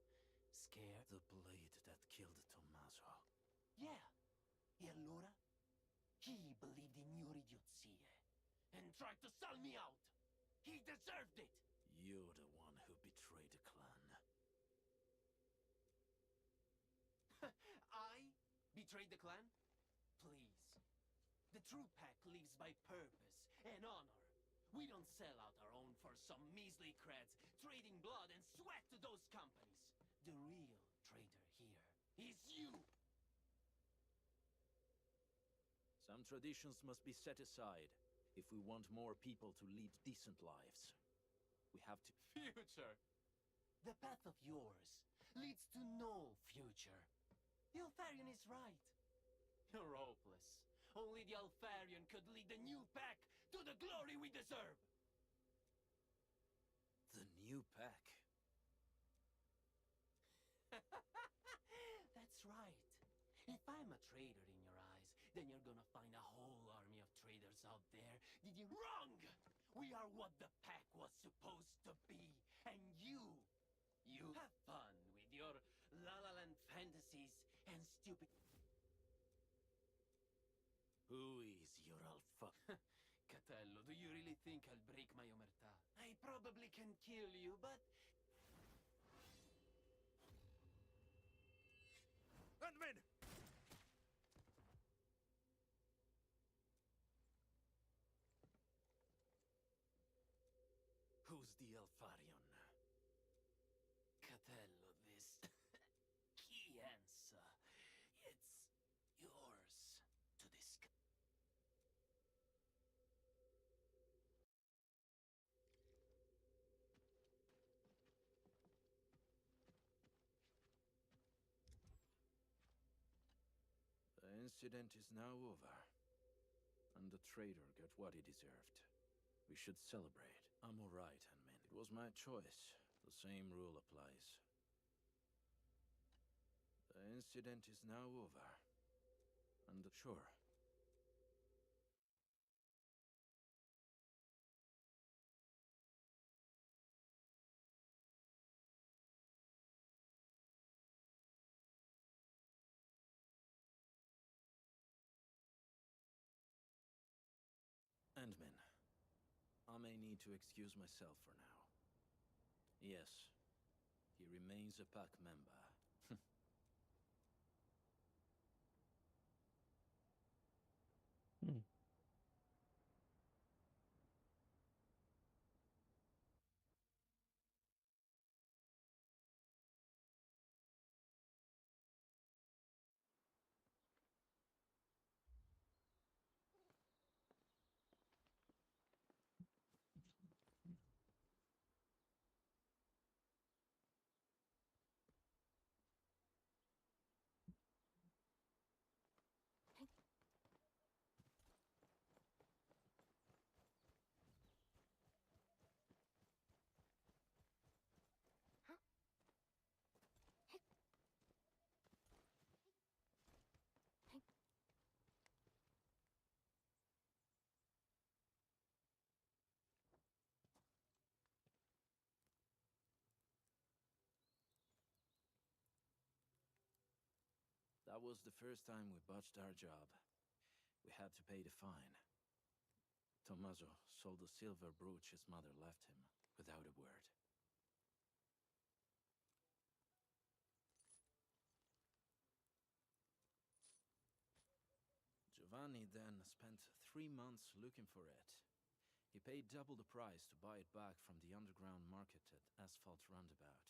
scared? The blade that killed Tommaso. Yeah. E allora? He believed in your idiozie and tried to sell me out. He deserved it. You're the one who betrayed the clan. I betrayed the clan? Please. The true pack lives by purpose and honor. We don't sell out our own for some measly creds, trading blood and sweat to those companies. The real traitor here is you. Some traditions must be set aside if we want more people to lead decent lives. We have to... Future. The path of yours leads to no future. The Alfarian is right. You're hopeless. Only the Alfarian could lead the new pack to the glory we deserve. The new pack? That's right. If I'm a traitor in your eyes, then you're gonna find a whole army of traitors out there. Did you wrong? We are what the pack was supposed to be. And you have fun with your La La Land fantasies and stupid... Who is your alpha? Catello, do you really think I'll break my omertà? I probably can kill you, but... Ant-Man! Who's the Alfarion? Catello, this... key answer. It's yours to discover. The incident is now over, and the traitor got what he deserved. We should celebrate. I'm alright, Ant-Man. It was my choice. The same rule applies. The incident is now over, and sure. Ant-Man, I may need to excuse myself for now. Yes, he remains a pack member. Hmm. That was the first time we botched our job. We had to pay the fine. Tommaso sold the silver brooch his mother left him, without a word. Giovanni then spent 3 months looking for it. He paid double the price to buy it back from the underground market at Asphalt Roundabout.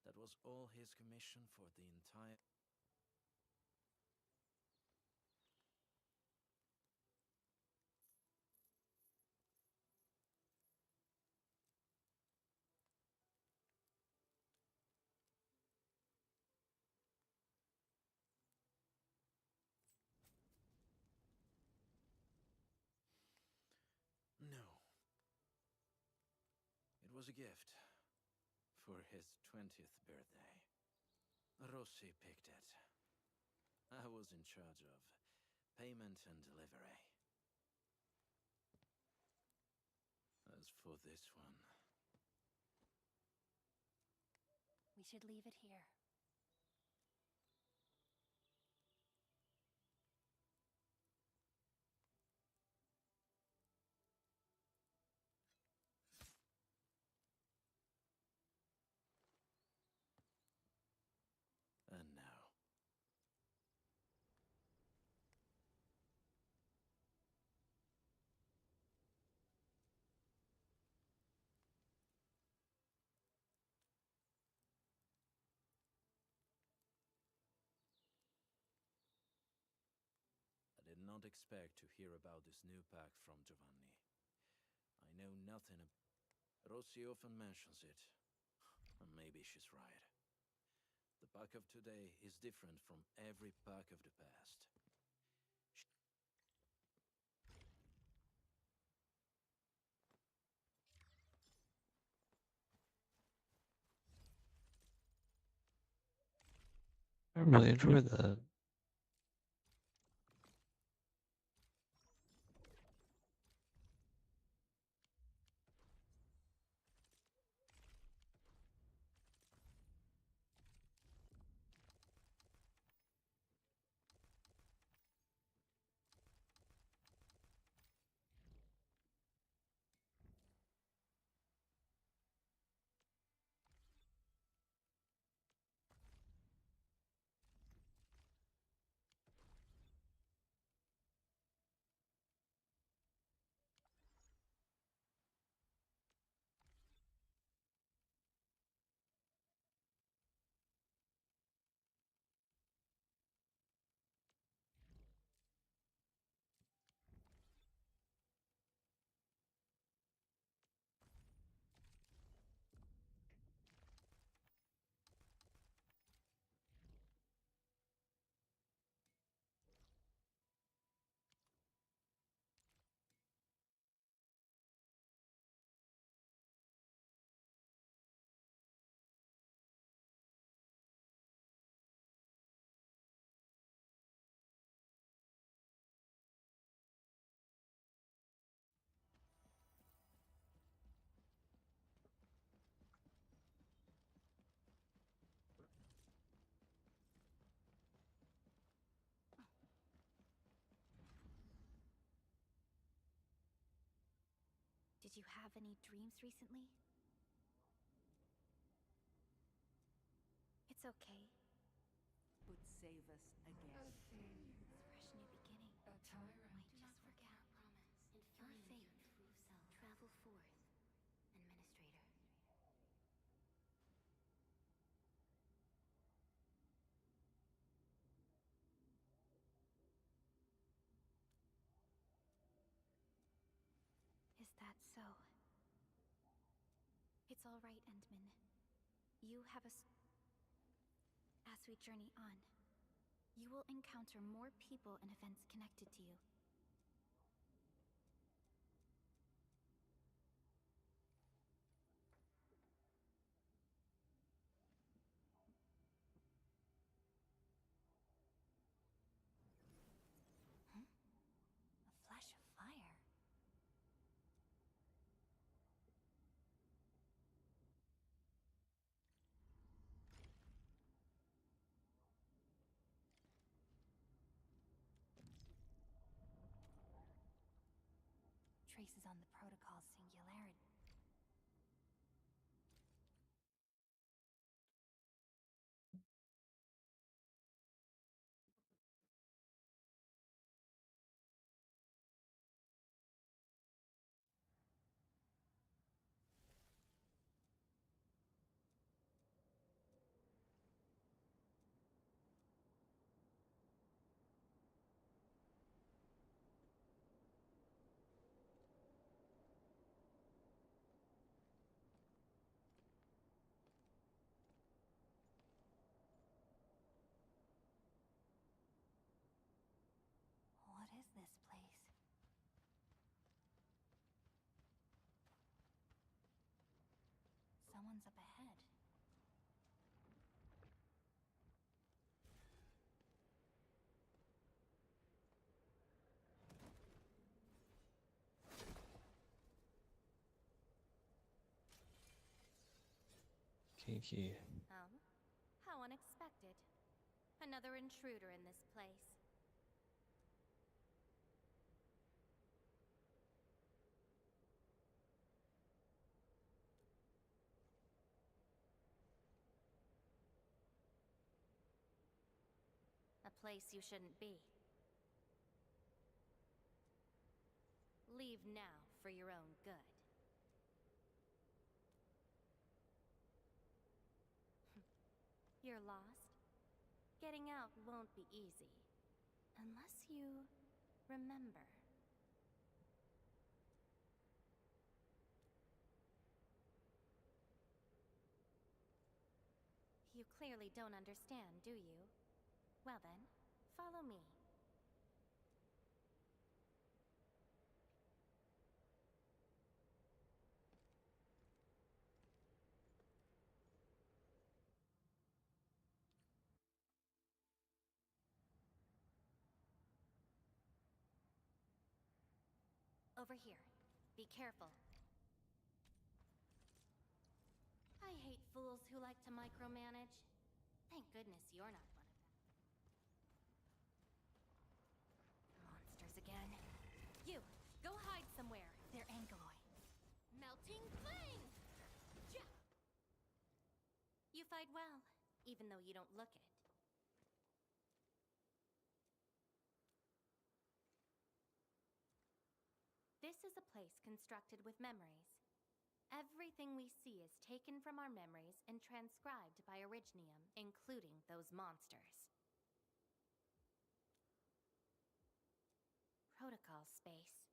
That was all his commission for the entire... was a gift for his 20th birthday. Rossi picked it. I was in charge of payment and delivery. As for this one... We should leave it here. And now... I did not expect to hear about this new pack from Giovanni. I know nothing Rossi often mentions it. Maybe she's right. The pack of today is different from every pack of the past. I really enjoyed that. Did you have any dreams recently? It's okay. Would save us again. Fresh new beginning. A tyrant. Do not forget our promise. And find your true self. Travel forth, Administrator. Is that so? It's all right, Endman. You have As we journey on, you will encounter more people and events connected to you. A flash of fire. Traces on the protocol's singularity. Key. Oh? How unexpected. Another intruder in this place. A place you shouldn't be. Leave now for your own good. You're lost? Getting out won't be easy. Unless you remember. You clearly don't understand, do you? Well then, follow me. Over here. Be careful. I hate fools who like to micromanage. Thank goodness you're not one of them. Monsters again. You, go hide somewhere. They're Ankyloid. Melting flame! Ja! You fight well, even though you don't look it. This is a place constructed with memories. Everything we see is taken from our memories and transcribed by Originium, including those monsters. Protocol space.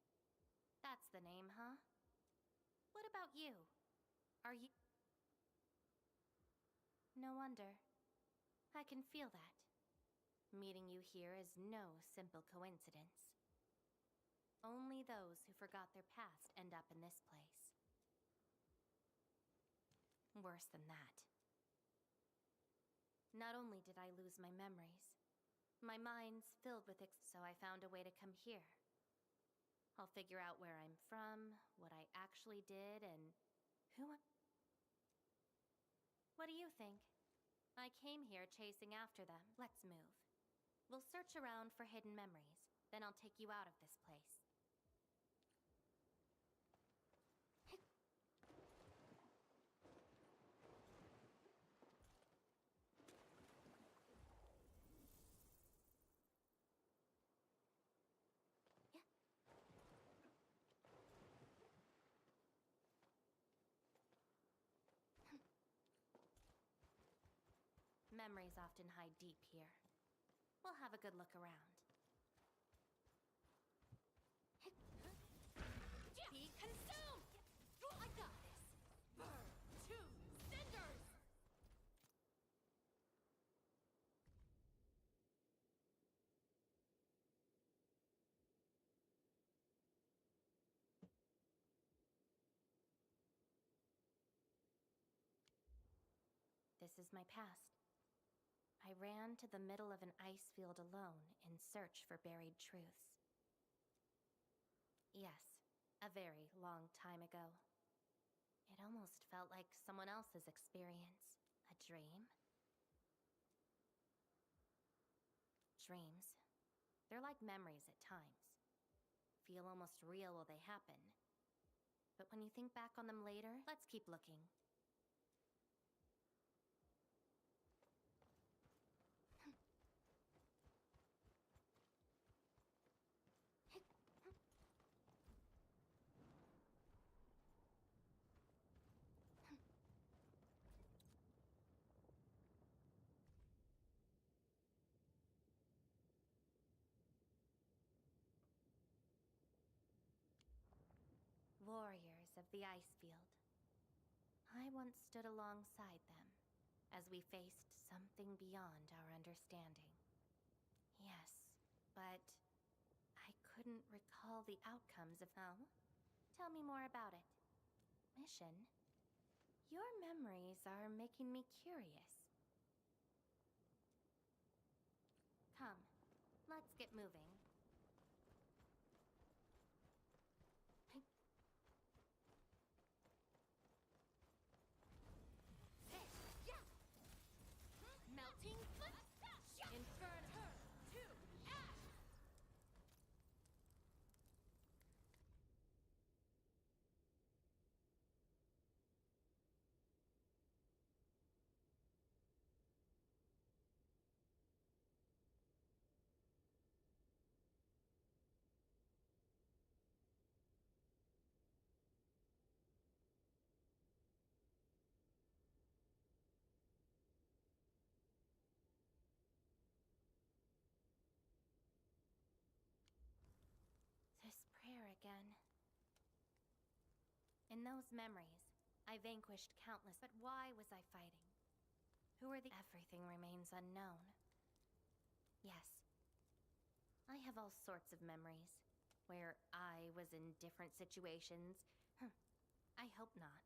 That's the name, huh? What about you? Are you... No wonder. I can feel that. Meeting you here is no simple coincidence. Only those who forgot their past end up in this place. Worse than that. Not only did I lose my memories, my mind's filled with so I found a way to come here. I'll figure out where I'm from, what I actually did, and who I... What do you think? I came here chasing after them. Let's move. We'll search around for hidden memories, then I'll take you out of this place. Memories often hide deep here. We'll have a good look around. Be consumed! I got this! Burn to cinders! This is my past. I ran to the middle of an ice field alone in search for buried truths. Yes, a very long time ago. It almost felt like someone else's experience. A dream? Dreams. They're like memories at times. Feel almost real while they happen. But when you think back on them later, let's keep looking. Warriors of the ice field. I once stood alongside them as we faced something beyond our understanding. Yes, but I couldn't recall the outcomes of... Oh? Tell me more about it. Mission? Your memories are making me curious. Come, let's get moving. In those memories, I vanquished countless, but why was I fighting? Who are the— Everything remains unknown. Yes. I have all sorts of memories, where I was in different situations. I hope not.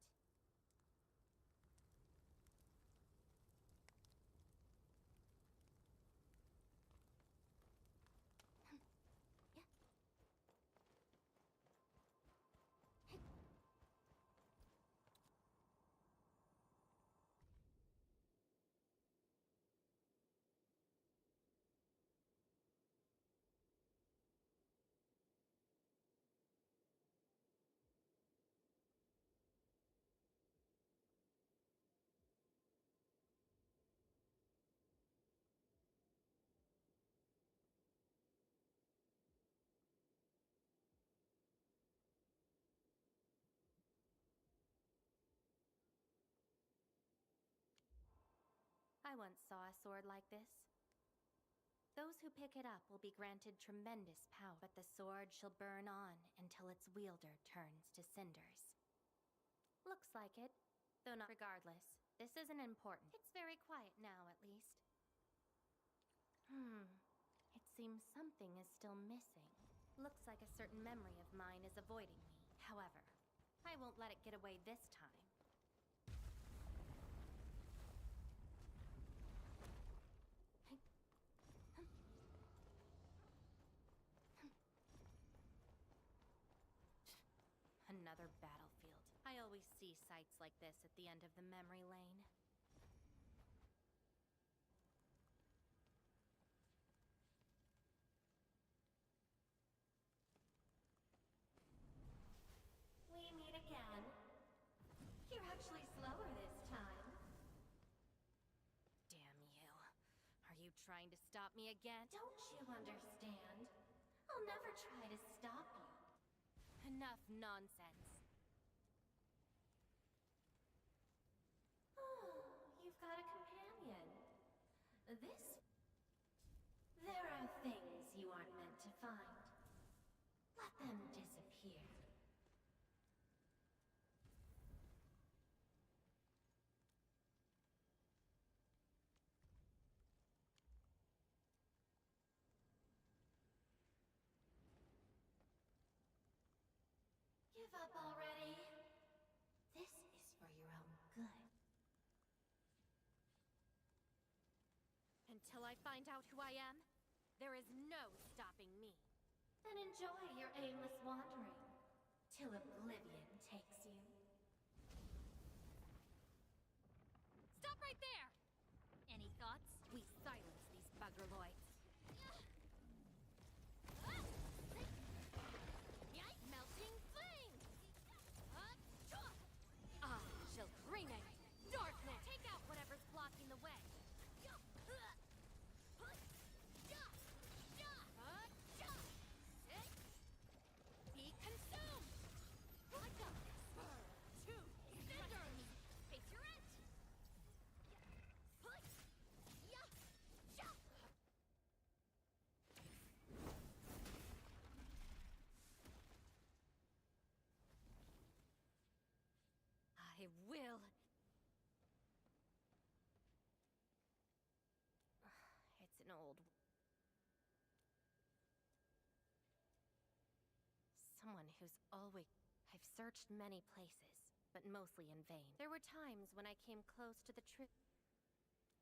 I once saw a sword like this. Those who pick it up will be granted tremendous power, but the sword shall burn on until its wielder turns to cinders. Looks like it, though not regardless. This isn't important. It's very quiet now, at least. It seems something is still missing. Looks like a certain memory of mine is avoiding me. However, I won't let it get away this time. Another battlefield. I always see sights like this at the end of the memory lane. We meet again. You're actually slower this time. Damn you. Are you trying to stop me again? Don't you understand? I'll never try to stop you. Enough nonsense. Oh, you've got a companion. There are things you aren't meant to find. Let them disappear. Give up already. This is for your own good. Until I find out who I am, there is no stopping me. Then enjoy your aimless wandering, till oblivion takes you. Stop right there! Any thoughts? We silence these buggerloids. Melting flame! I shall bring it! Darkness! Take out whatever's blocking the way! Be consumed! Like a to cinders! Face your end! I will. It's an old. Someone who's always. I've searched many places, but mostly in vain. There were times when I came close to the truth.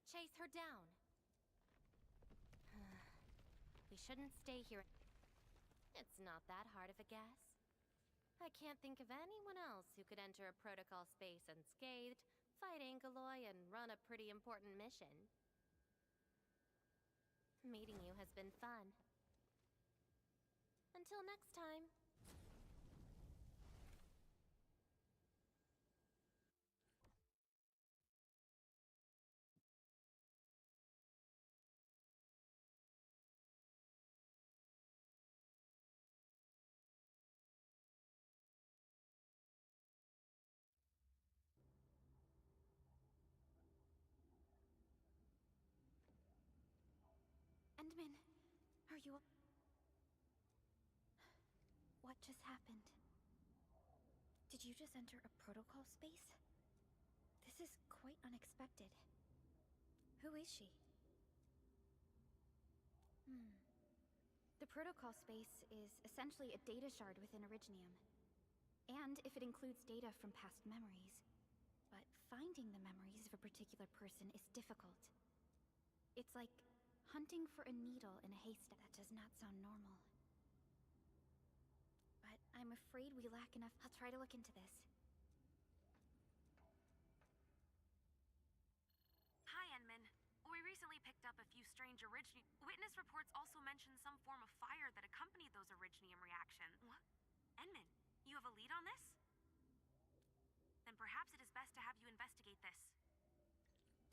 Chase her down. We shouldn't stay here. It's not that hard of a guess. I can't think of anyone else who could enter a protocol space unscathed, fight Angeloy, and run a pretty important mission. Meeting you has been fun. Until next time. Endman, are you... What just happened? Did Did you just enter a protocol space? This is quite unexpected. Who is she? The protocol space is essentially a data shard within Originium. And if it includes data from past memories. But finding the memories of a particular person is difficult. It's like hunting for a needle in a haystack. That does not sound normal. But I'm afraid we lack enough. I'll try to look into this. Hi, Enman. We recently picked up a few strange Witness reports also mention some form of fire that accompanied those Originium reactions. What? Enman, you have a lead on this? Then perhaps it is best to have you investigate this.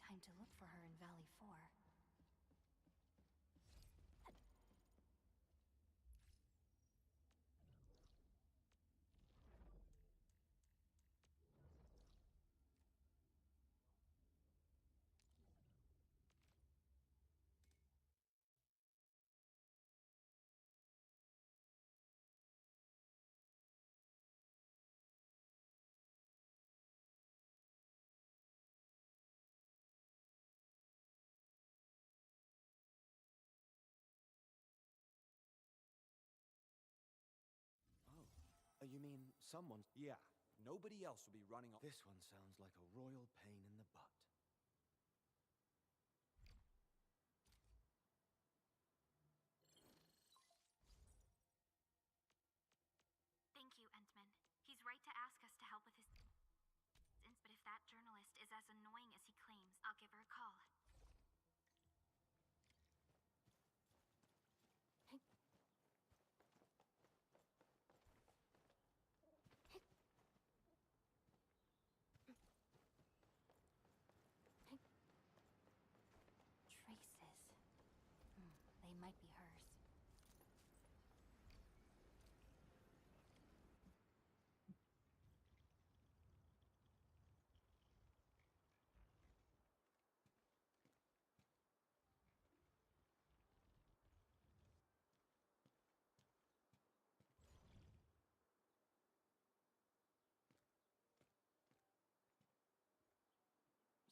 Time to look for her in Valley 4. You mean someone? Yeah, nobody else will be running off. This one sounds like a royal pain in the butt. Thank you, Entman. He's right to ask us to help with his but if that journalist is as annoying as he claims, I'll give her a call. Traces. They might be hers.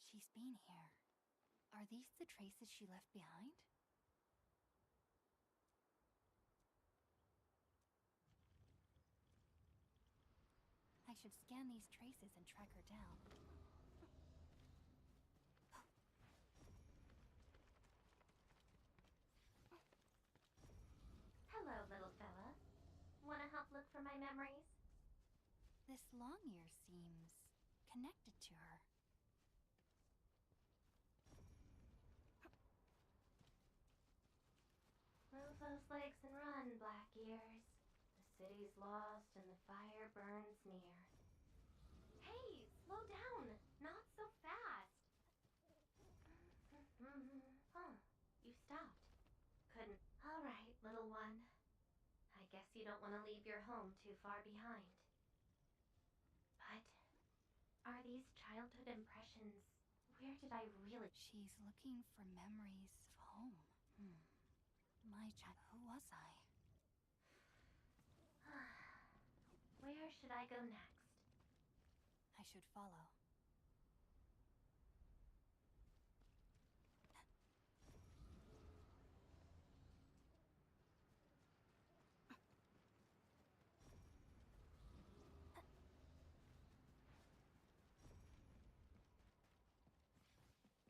She's been here. Are these the traces she left behind? I should scan these traces and track her down. Hello, little fella. Wanna help look for my memories? This long ear seems connected to her. Move those legs and run, Black Ears. The city's lost and the fire burns near. Hey, slow down! Not so fast! Huh, you stopped. Couldn't. Alright, little one. I guess you don't want to leave your home too far behind. But, are these childhood impressions? Where did I really... She's looking for memories of home. My child... Who was I? Where should I go next? I should follow.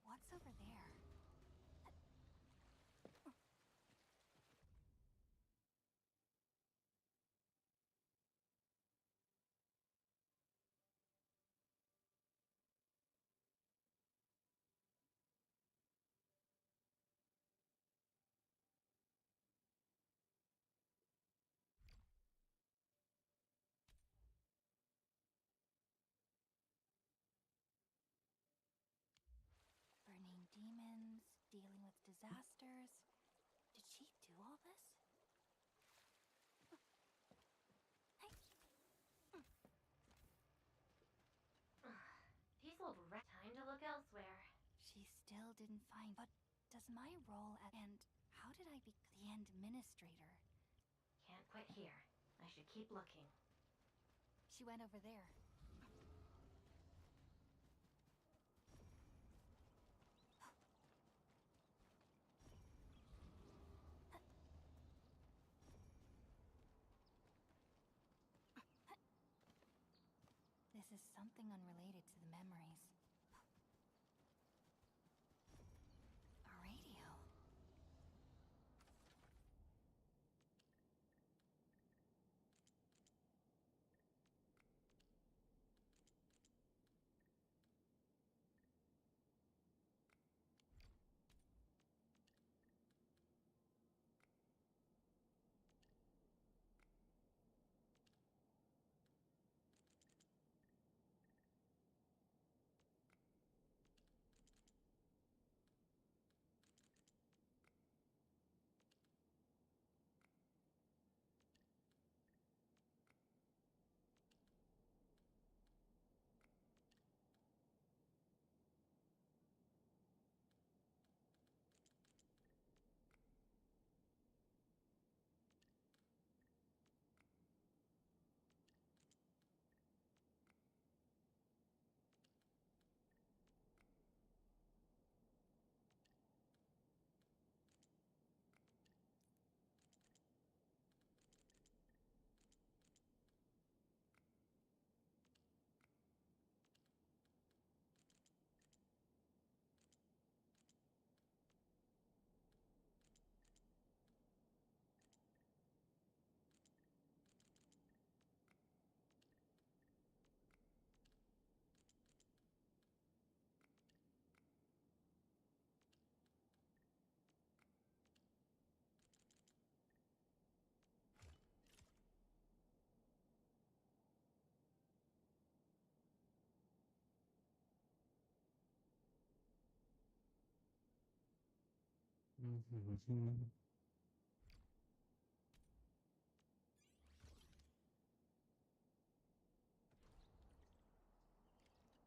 What's over there? Burning demons, dealing with disasters. Did she do all this? These old time to look elsewhere. She still didn't find... But does my role at... And how did I be the administrator? Can't quit here. I should keep looking. She went over there. This is something unrelated to the memories. A radio.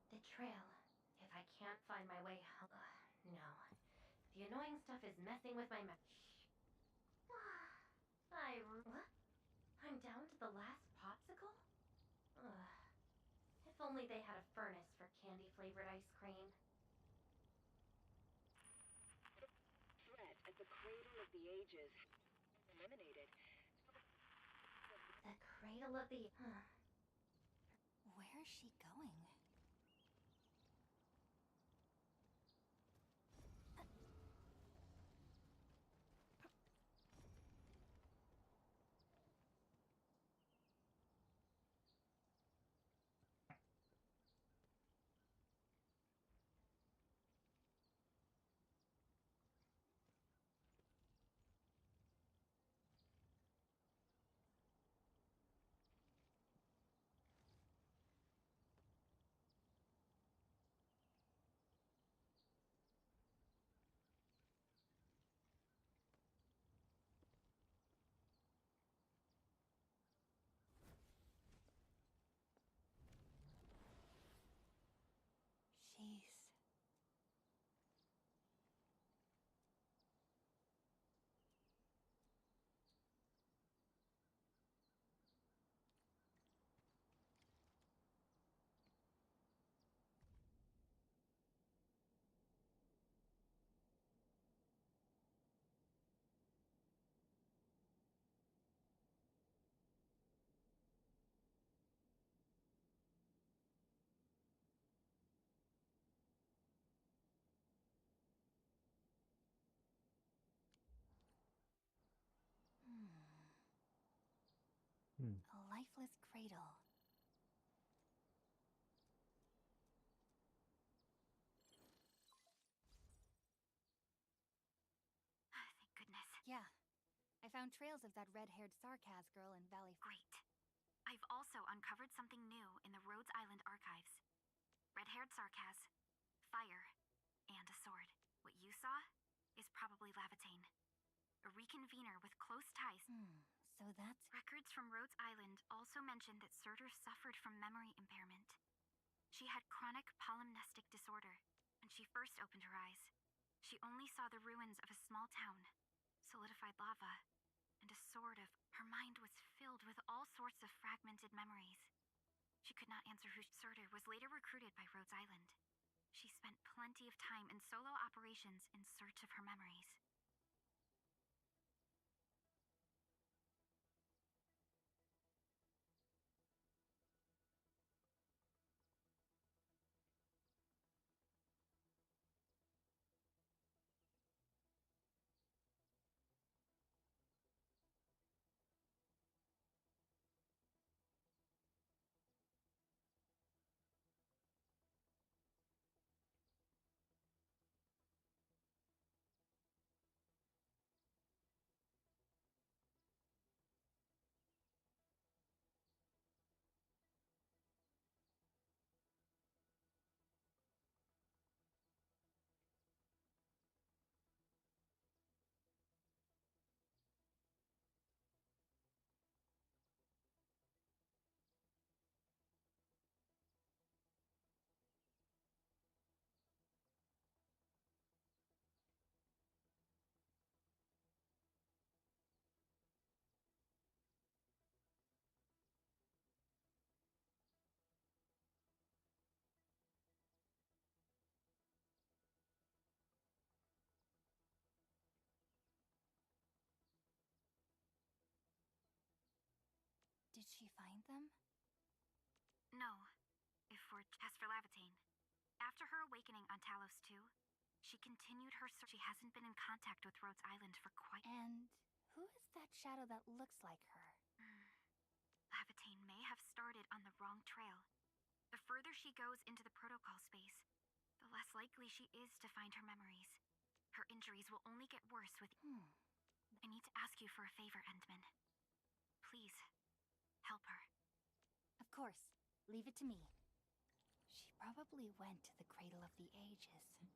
The trail. If I can't find my way home. No. The annoying stuff is messing with my What? I'm down to the last popsicle? Ugh. If only they had a furnace for candy-flavored ice cream. Threat at the Cradle of the Ages. Eliminated. The Cradle of the... Where is she going? Jeez. A lifeless cradle. Thank goodness. Yeah. I found trails of that red-haired Sarkaz girl in Valley... Great. I've also uncovered something new in the Rhodes Island archives. Red-haired Sarkaz, fire, and a sword. What you saw is probably Laevatain, a reconvener with close ties. So that's... Records from Rhodes Island also mention that Surtur suffered from memory impairment. She had chronic polymnestic disorder, and she first opened her eyes. She only saw the ruins of a small town, solidified lava, and a sort of... Her mind was filled with all sorts of fragmented memories. She could not answer who Surtur was later recruited by Rhodes Island. She spent plenty of time in solo operations in search of her memories. Did she find them? No. If for as for Laevatains, after her awakening on Talos 2, she continued her search. She hasn't been in contact with Rhodes Island for quite. And who is that shadow that looks like her? Laevatains may have started on the wrong trail. The further she goes into the protocol space, the less likely she is to find her memories. Her injuries will only get worse with. I need to ask you for a favor, Endman. Please, help her. Of course. Leave it to me. She probably went to the Cradle of the Ages.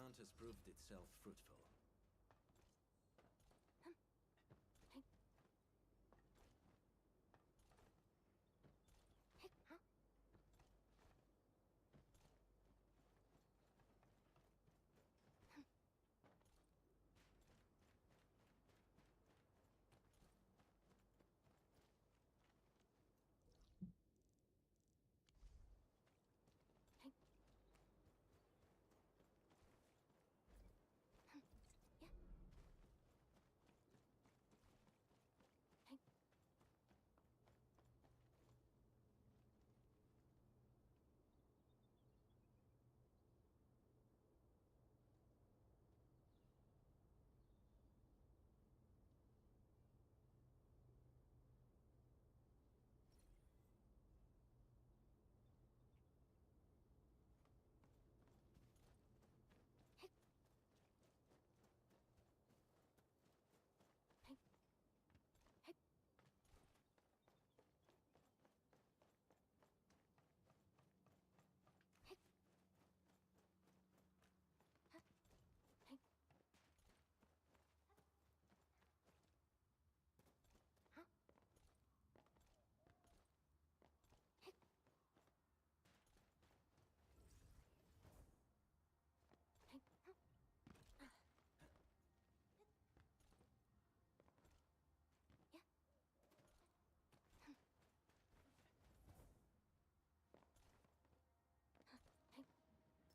hunt has proved itself fruitful.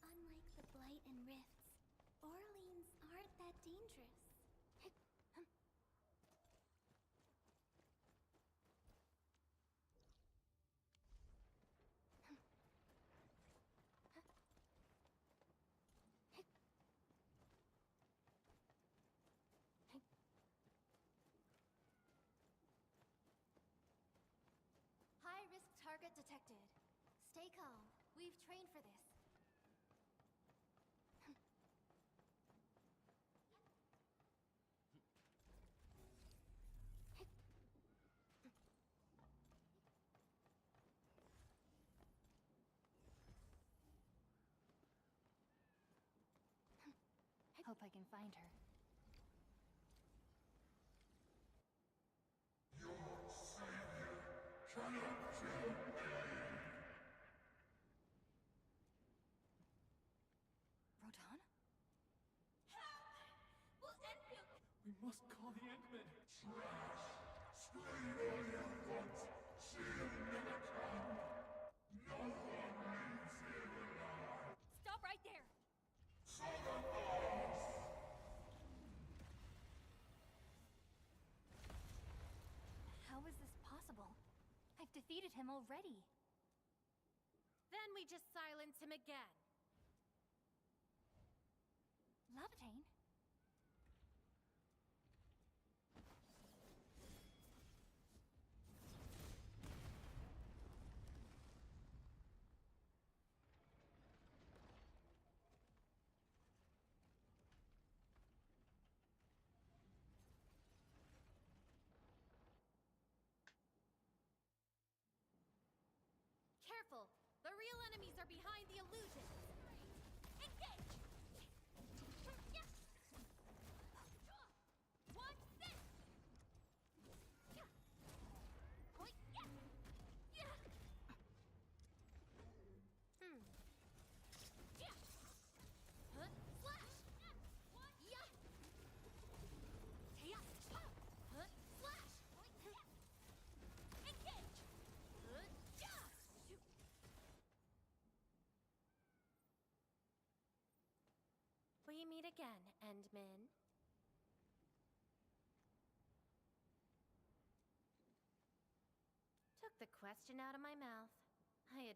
Unlike the Blight and Rifts, Orleans aren't that dangerous. High-risk target detected. Stay calm. We've trained for this. Hope I can find her. Rodan? We must call the Endmen. Stop right there! How is this possible? I've defeated him already. Then we just silence him again. Laevatain? Careful! The real enemies are behind the illusion! Engage! One sit! Point, yeah! Hmm. Yeah! Huh? Slash! Yeah! Taya! Huh? Slash! Engage! Yeah! Shoot! We meet again, Endman. Took the question out of my mouth. I had...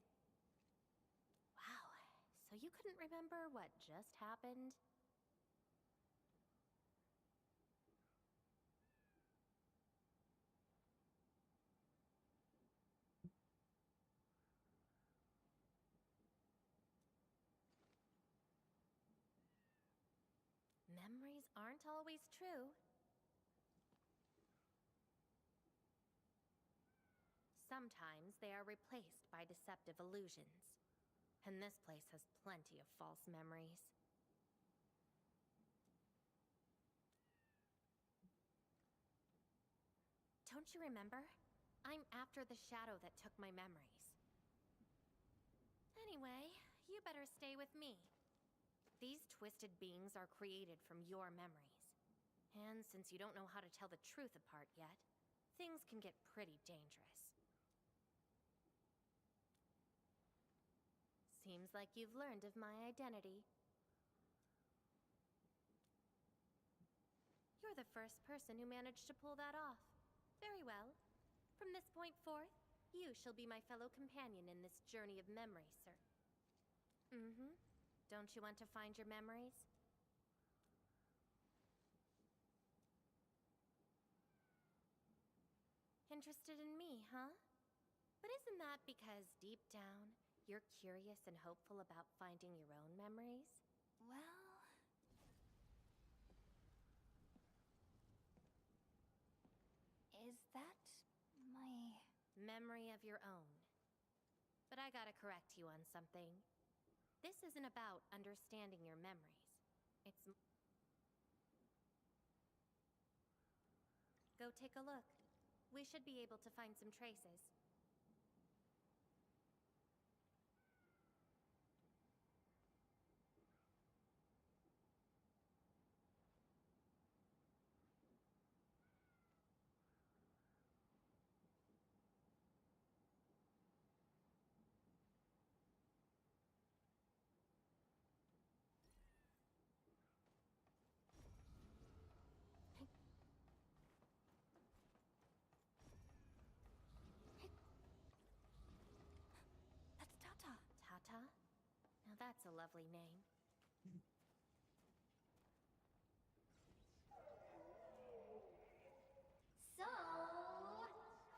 Wow, so you couldn't remember what just happened? Memories aren't always true. Sometimes they are replaced by deceptive illusions. And this place has plenty of false memories. Don't you remember? I'm after the shadow that took my memories. Anyway, you better stay with me. These twisted beings are created from your memories. And since you don't know how to tell the truth apart yet, things can get pretty dangerous. Seems like you've learned of my identity. You're the first person who managed to pull that off. Very well. From this point forth, you shall be my fellow companion in this journey of memory, sir. Mm-hmm. Don't you want to find your memories? Interested in me, huh? But isn't that because deep down, you're curious and hopeful about finding your own memories? Well... Is that my... Memory of your own. But I gotta correct you on something. This isn't about understanding your memories. It's... Go take a look. We should be able to find some traces. That's Tata. Tata? Now that's a lovely name. So...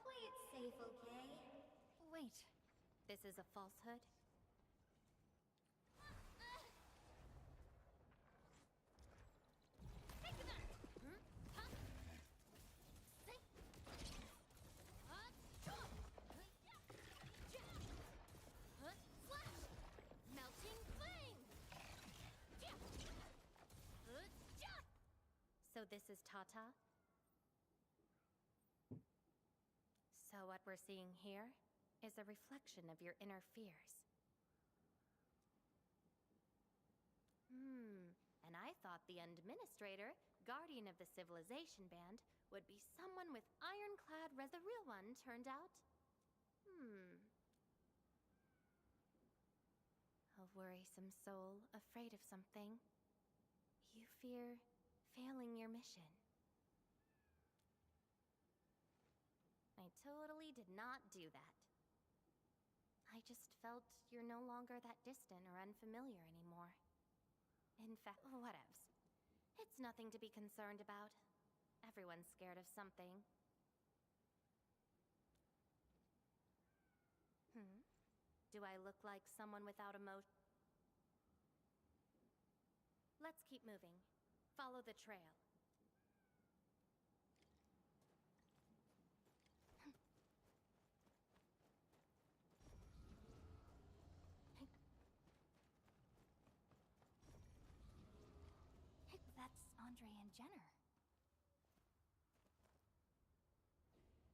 play it safe, okay? Wait. This is a falsehood? So this is Tata? So what we're seeing here is a reflection of your inner fears. And I thought the administrator, guardian of the civilization band, would be someone with ironclad, whereas the real one turned out... A worrisome soul, afraid of something. You fear failing your mission. I totally did not do that. I just felt you're no longer that distant or unfamiliar anymore. In fact, whatevs. It's nothing to be concerned about. Everyone's scared of something. Do I look like someone without emotion? Let's keep moving. Follow the trail. That's Andre and Jenner.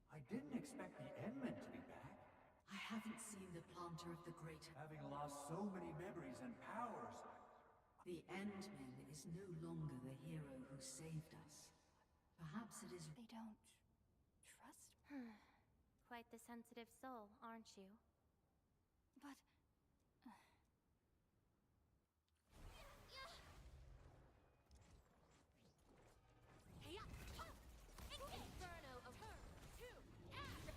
I didn't expect the Endmen to be back. I haven't seen the planter of the great... Having lost so many memories and powers. The Endman is no longer the hero who saved us. Perhaps it is... They don't... trust? Quite the sensitive soul, aren't you? But... Inferno of her to act!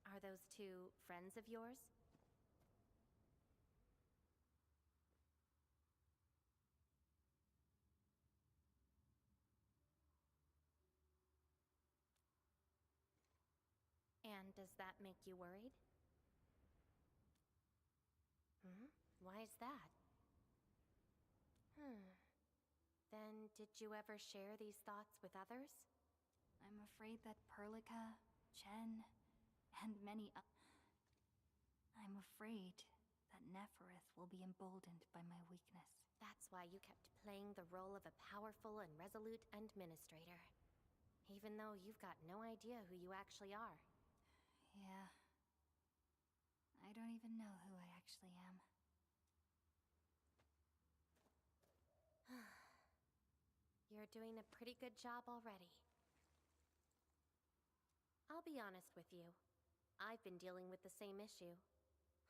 Are those two friends of yours? And does that make you worried? Why is that? Then did you ever share these thoughts with others? I'm afraid that Perlica, Chen, and many I'm afraid that Neferith will be emboldened by my weakness. That's why you kept playing the role of a powerful and resolute administrator. Even though you've got no idea who you actually are. Yeah. I don't even know who I actually am. You're doing a pretty good job already. I'll be honest with you. I've been dealing with the same issue.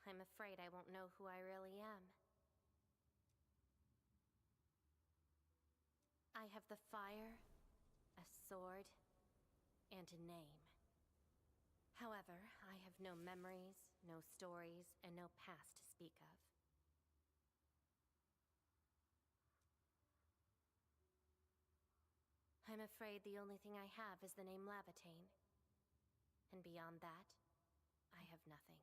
I'm afraid I won't know who I really am. I have the fire, a sword, and a name. However, I have no memories, no stories, and no past to speak of. I'm afraid the only thing I have is the name Laevatain. And beyond that, I have nothing.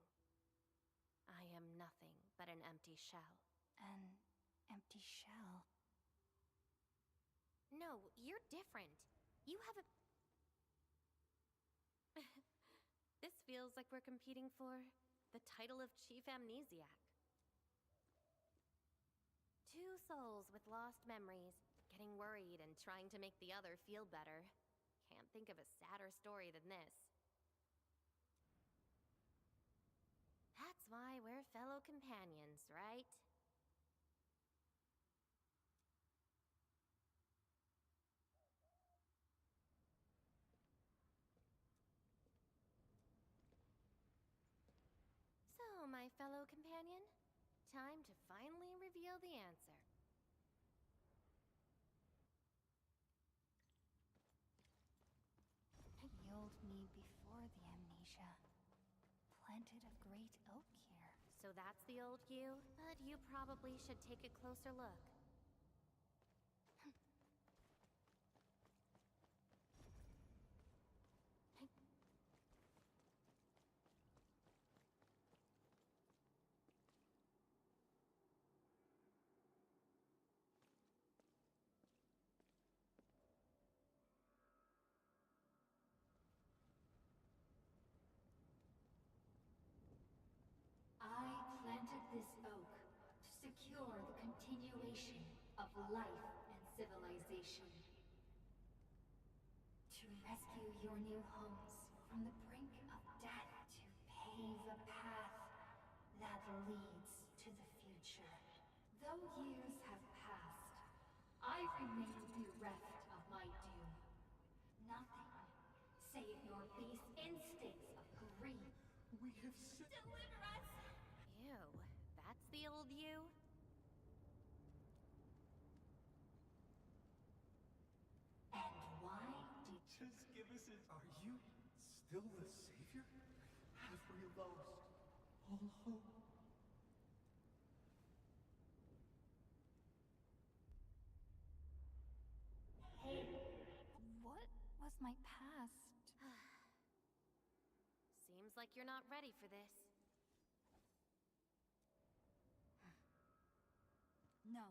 I am nothing but an empty shell. An empty shell? No, you're different. You have a... This feels like we're competing for the title of Chief Amnesiac. Two souls with lost memories, getting worried and trying to make the other feel better. Can't think of a sadder story than this. That's why we're fellow companions, right? So, my fellow companion, time to finally reveal the answer. The old me before the amnesia planted a great oak here. So that's the old you? But you probably should take a closer look. I planted this oak to secure the continuation of life and civilization. To rescue your new homes from the brink of death. To pave a path that leads to the future. Though years have passed, I remain bereft of my doom. Nothing save your base instincts of greed. We have Deliver us! Ew, that's the old you? And why did just give us a... Are you still the savior? Have we lost all hope? What was my past? Seems like you're not ready for this. No.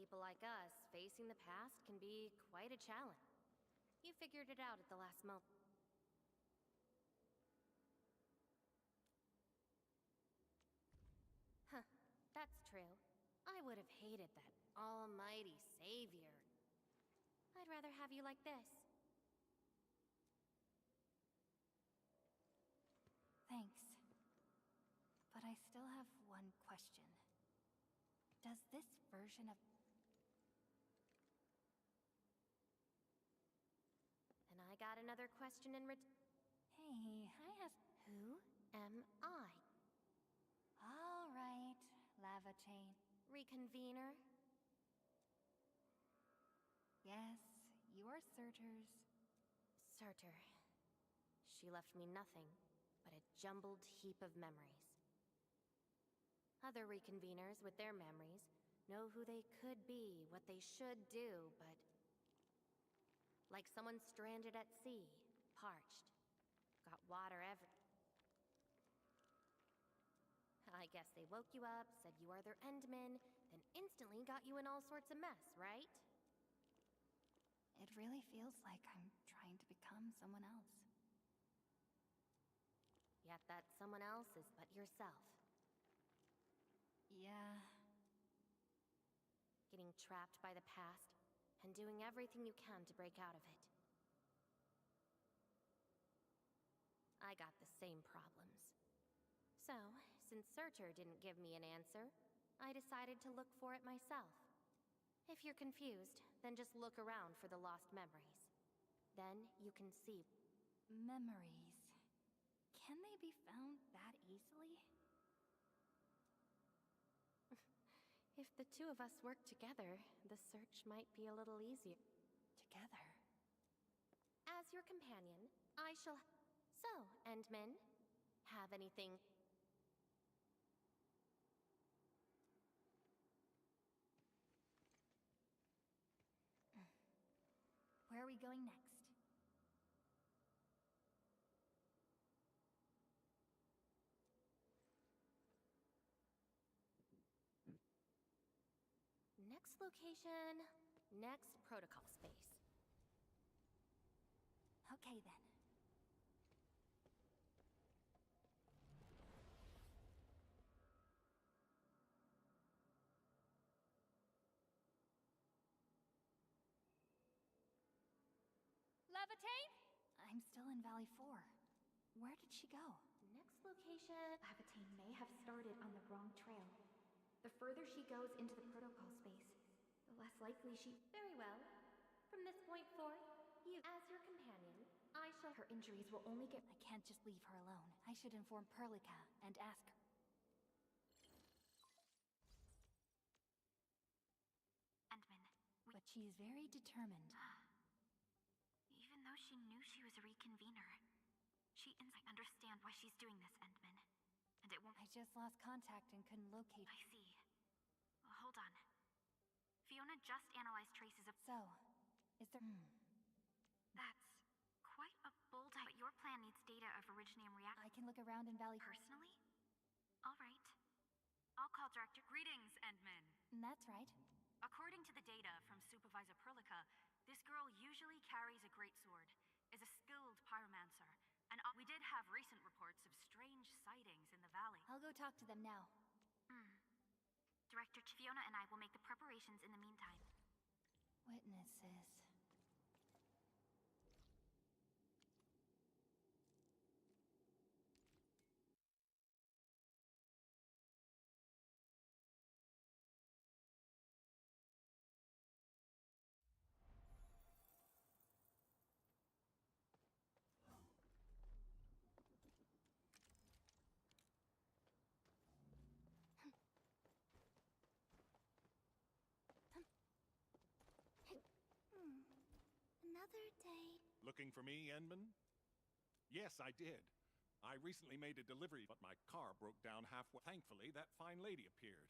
people like us, facing the past can be quite a challenge. You figured it out at the last moment. Huh, that's true. I would have hated that almighty savior. I'd rather have you like this. Thanks. But I still have one question. Does this version of... And I got another question in Hey, I have... Who am I? All right, laevatains. Reconvener? Yes, you are Surtur's... Surtur. She left me nothing but a jumbled heap of memories. Other reconveners with their memories know who they could be, what they should do, but... like someone stranded at sea, parched. Got water everywhere. I guess they woke you up, said you are their endman, then instantly got you in all sorts of mess, right? It really feels like I'm trying to become someone else. Yet that someone else is but yourself. Yeah. Getting trapped by the past, and doing everything you can to break out of it. I got the same problems. So, since Surtur didn't give me an answer, I decided to look for it myself. If you're confused, then just look around for the lost memories. Then you can see. Memories. Can they be found that easily? If the two of us work together, the search might be a little easier. Together? As your companion, I shall... So, Endman, have anything... Where are we going next? Next location, next protocol space. Okay then. Laevatain? I'm still in Valley 4. Where did she go? Next location... Laevatain may have started on the wrong trail. The further she goes into the protocol space, the less likely she... Very well. From this point forth, you, as your companion, I shall... Her injuries will only get... I can't just leave her alone. I should inform Perlica and ask her. Endman, But she's very determined. Even though she knew she was a reconvener, I understand why she's doing this, Endman. And it won't... I just lost contact and couldn't locate... I see. Well, hold on. Fiona just analyzed traces of... So, is there... That's quite a bold idea, but your plan needs data of Originium react... I can look around in Valley... Personally? Alright. I'll call Director... Greetings, Endman. That's right. According to the data from Supervisor Perlica, this girl usually carries a greatsword, is a skilled pyromancer, and we did have recent reports of strange sightings in the valley. I'll go talk to them now. Director Fiona and I will make the preparations in the meantime. Witnesses. Another day. Looking for me, Endman? Yes, I did. I recently made a delivery, but my car broke down halfway. Thankfully, that fine lady appeared.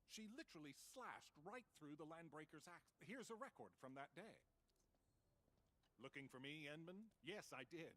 She literally slashed right through the Landbreaker's axe. Here's a record from that day. Looking for me, Endman? Yes, I did.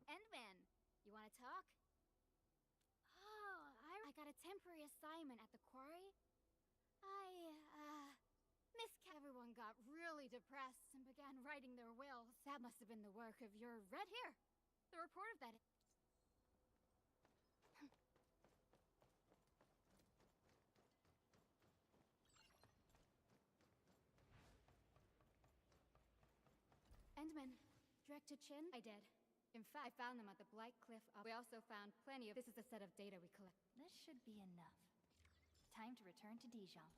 Endman, you want to talk? Oh, I got a temporary assignment at the quarry. Everyone got really depressed and began writing their wills. That must have been the work of your red hair. The report of that. Endman, direct to Chin? I did. In fact, I found them at the Blight Cliff. We also found plenty of. This is a set of data we collect. This should be enough. Time to return to Dijon.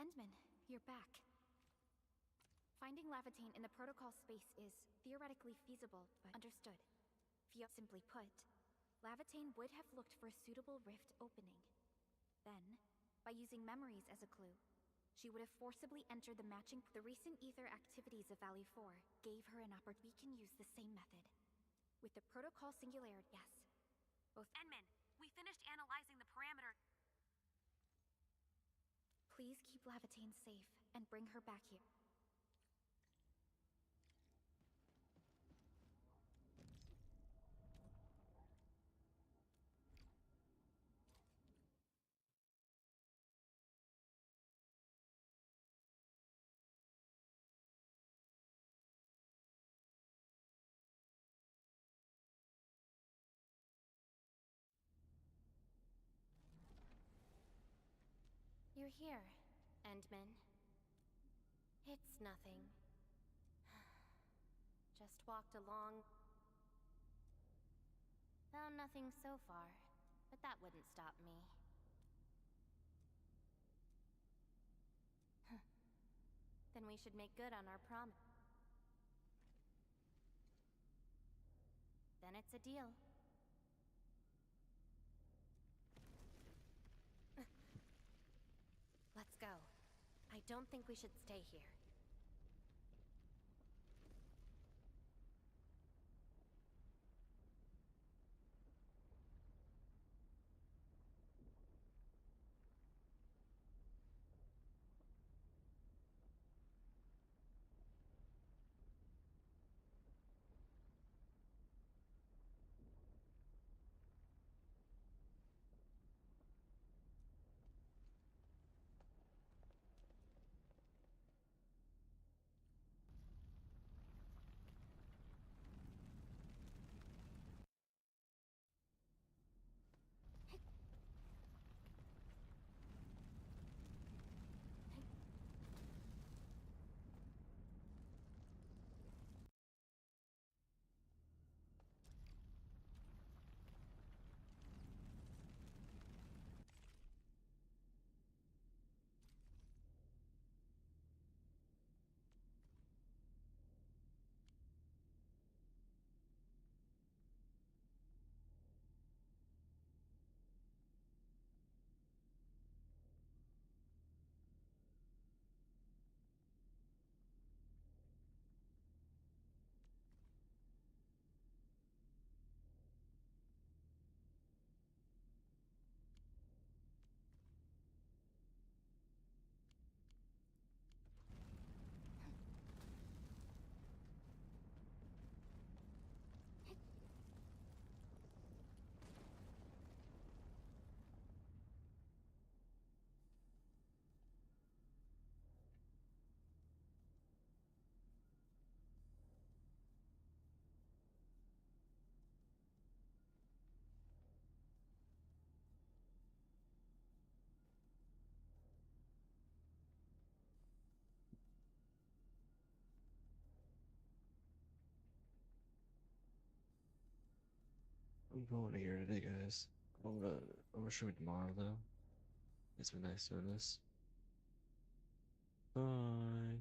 Endman, you're back. Finding laevatains in the protocol space is theoretically feasible, but understood. Simply put, laevatains would have looked for a suitable rift opening. Then, by using memories as a clue, she would have forcibly entered the matching. The recent ether activities of Valley 4 gave her an opportunity. We can use the same method. With the protocol singularity, yes. Both. Enman, we finished analyzing the parameter. Please keep laevatains safe and bring her back here. You're here, Endman. It's nothing. Just walked along. Found nothing so far, but that wouldn't stop me. Then we should make good on our promise. Then it's a deal. Let's go. I don't think we should stay here. I'm going to here today, guys. I'm gonna show you tomorrow, though. It's been nice doing this. Bye.